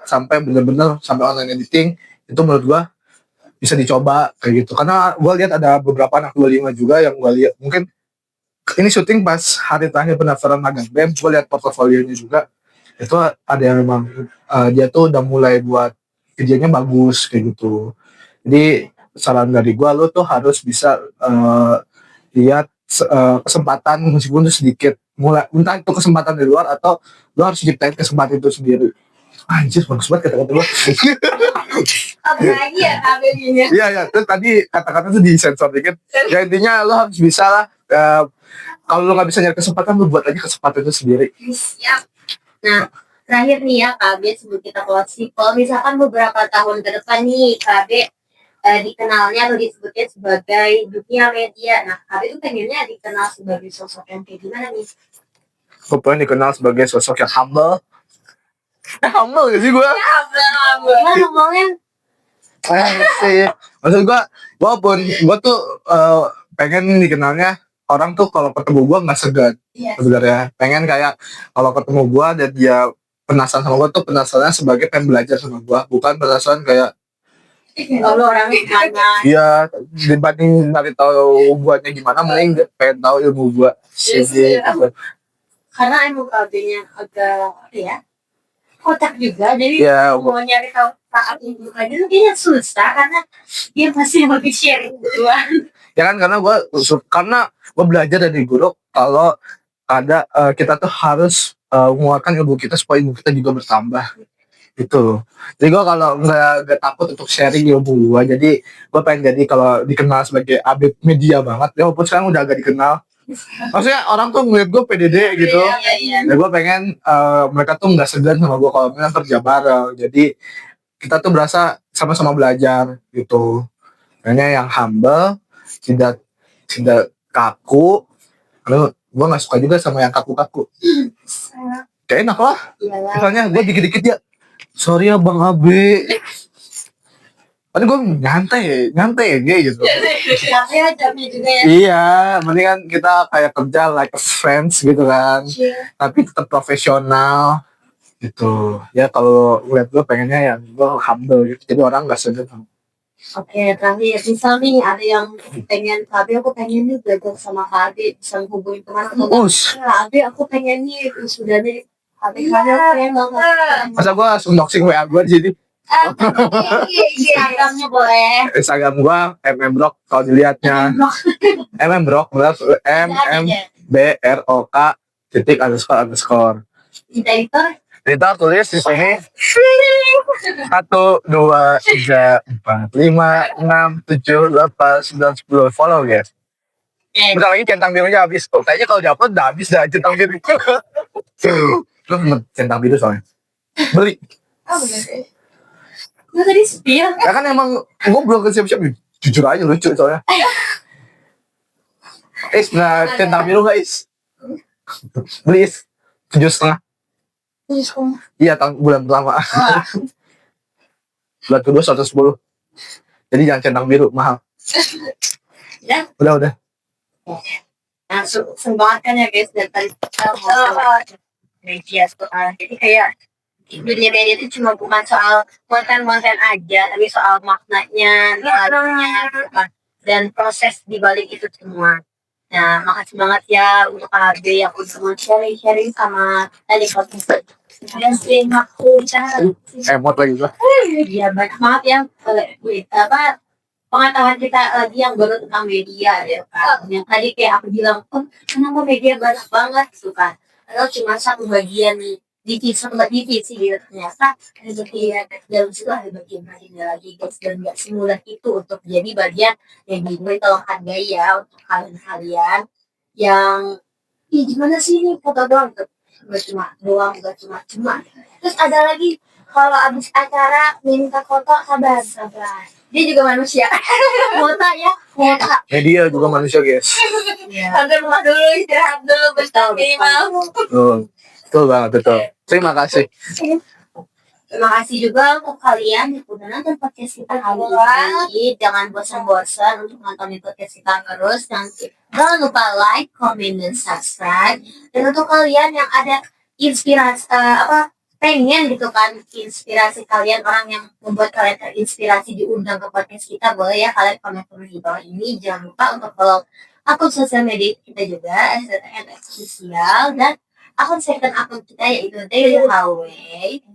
S2: sampai bener-bener sampai online editing, itu menurut gua bisa dicoba kayak gitu. Karena gue lihat ada beberapa anak 25 juga yang gue lihat mungkin ini syuting pas hari terakhir pendaftaran magang BEM, gue lihat portofolionya juga itu ada yang memang dia tuh udah mulai buat videonya bagus kayak gitu. Jadi saran dari gue, lo tuh harus bisa lihat kesempatan meskipun itu sedikit, mulai entah itu kesempatan dari luar atau lo harus ciptain kesempatan itu sendiri. Anjir bagus banget kata-kata gue.
S1: Apalagi ya kabelnya.
S2: Iya, terus tadi kata-kata tuh disensor dikit. Ya intinya lo harus bisa lah. Kalau lo nggak bisa nyari kesempatan, lo buat aja kesempatan itu sendiri.
S1: Siap. Nah, terakhir nih ya KB sebelum kita closing. Kalau misalkan beberapa tahun ke depan nih KB dikenalnya atau disebutnya sebagai dunia media. Nah, Abi tuh pengennya dikenal sebagai sosok yang kayak gimana nih?
S2: Gue pengen dikenal sebagai sosok yang humble. Humble gak sih gue?
S1: Gimana ngomongnya?
S2: Sih. Maksud gue tuh pengen dikenalnya orang tuh kalau ketemu gue nggak segan.
S1: Iya.
S2: Sebenarnya pengen kayak kalau ketemu gue dan dia penasaran sama gue tuh penasaran sebagai pengen belajar sama gue, bukan penasaran kayak
S1: Lo orangnya gimana?
S2: iya dibanding nanti tahu buatnya gimana, mending pengen tahu ilmu gue
S1: Yes,
S2: sih.
S1: iya. Karena emang Abi-nya agak apa ya? Kotak juga, jadi
S2: Iya.
S1: mau nyari tahu saat itu aja tuh kayaknya susah karena dia pasti lebih sharing duluan.
S2: Ya kan karena gue belajar dari guru kalau ada kita tuh harus mengeluarkan ilmu kita supaya ilmu kita juga bertambah gitu. Jadi gue kalau nggak takut untuk sharing ilmu gue, jadi gue pengen jadi kalau dikenal sebagai abid media banget ya, walaupun sekarang udah agak dikenal. Maksudnya orang tuh ngeliat gue PDD gitu.
S1: Iya.
S2: Dan gue pengen mereka tuh nggak segan sama gue kalau misalnya kerja bareng. Jadi kita tuh berasa sama-sama belajar gitu. Kayaknya yang humble, tidak kaku. Lalu gue nggak suka juga sama yang kaku-kaku. Kayak enak lah.
S1: Iyalah.
S2: Misalnya gue dikit-dikit ya, sorry ya Bang Abe. Kan gue nyantai ya gitu.
S1: Tapi jamnya juga ya.
S2: Iya, mendingan kita kayak kerja like a friends gitu kan.
S1: Iya.
S2: Tapi tetap profesional gitu. Ya kalau ngeliat gue pengennya yang gue humble gitu. Jadi orang nggak segan.
S1: Oke, terakhir misal nih ada yang pengen Abi, aku pengen nih belajar sama Abi, bisa hubungin kemana? Abi, aku pengen nih sudah nih Abi kalian pengen banget.
S2: Masa gue langsung doxing WA gue di sini.
S1: Instagramnya boleh.
S2: Instagram gue mmbrok kalau dilihatnya. mmbrok MMBROK __.
S1: Editor
S2: Tulis di sini 1, 2, 3, 4, 5, 6, 7, 8, 9, 10. Follow guys. Bentar lagi centang birunya habis. Kayaknya kalau diupload udah habis dah centang biru. Lu centang biru soalnya. Beli.
S1: Lu tadi spill.
S2: Ya kan emang gue belum siap-siap. Jujur aja lucu soalnya. Nah centang biru guys. Beli 7,5. Iya, bulan pertama. Bulan kedua 110. Jadi jangan centang biru, mahal.
S1: Ya.
S2: Udah.
S1: Nah, semangat kan ya guys, dan tadi kita mau media soal. Jadi kayak dunia media itu cuma bukan soal konten-konten aja, tapi soal maknanya, nilainya, dan proses di balik itu semua. Nah, makasih banget ya untuk AB yang udah mau sharing sama tadi podcast. Dan terima kasih.
S2: Emot lagi gua.
S1: Iya, banyak banget ya pengetahuan kita lagi yang baru tentang media ya kan. Yang tadi kayak aku bilang, kenapa media banyak banget gitu kan. Padahal cuma satu bagian nih, divisi gitu. Ternyata ada bagian dalam situ ada bagian-bagian lagi guys, dan nggak semudah itu untuk jadi bagian yang gue tolong hargai ya untuk kalian yang gimana sih ini foto doang tuh, gak cuma terus ada lagi kalau abis acara minta foto, sabar dia juga manusia. Mota
S2: Media juga manusia guys.
S1: sampai rumah dulu, istirahat dulu bentar minimal.
S2: Betul banget, betul. Terima kasih.
S1: Terima kasih juga untuk kalian yang udah nonton podcast kita kali ini. Jangan bosan-bosan untuk nonton podcast kita terus. Jangan lupa like, comment, dan subscribe. Dan untuk kalian yang ada inspirasi pengen gitu kan, inspirasi kalian, orang yang membuat kalian terinspirasi diundang ke podcast kita, boleh ya kalian komen di bawah ini. Jangan lupa untuk follow akun sosial media kita juga, @official, dan akun second akun kita yaitu Daily Hallway.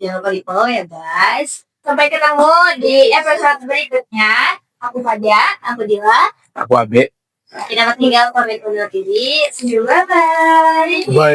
S1: Jangan lupa di follow ya guys. Sampai ketemu di episode berikutnya. Aku Fadia, aku Dila,
S2: Aku Abe.
S1: kita tinggal pamit undur diri. See you, bye-bye.
S2: Bye.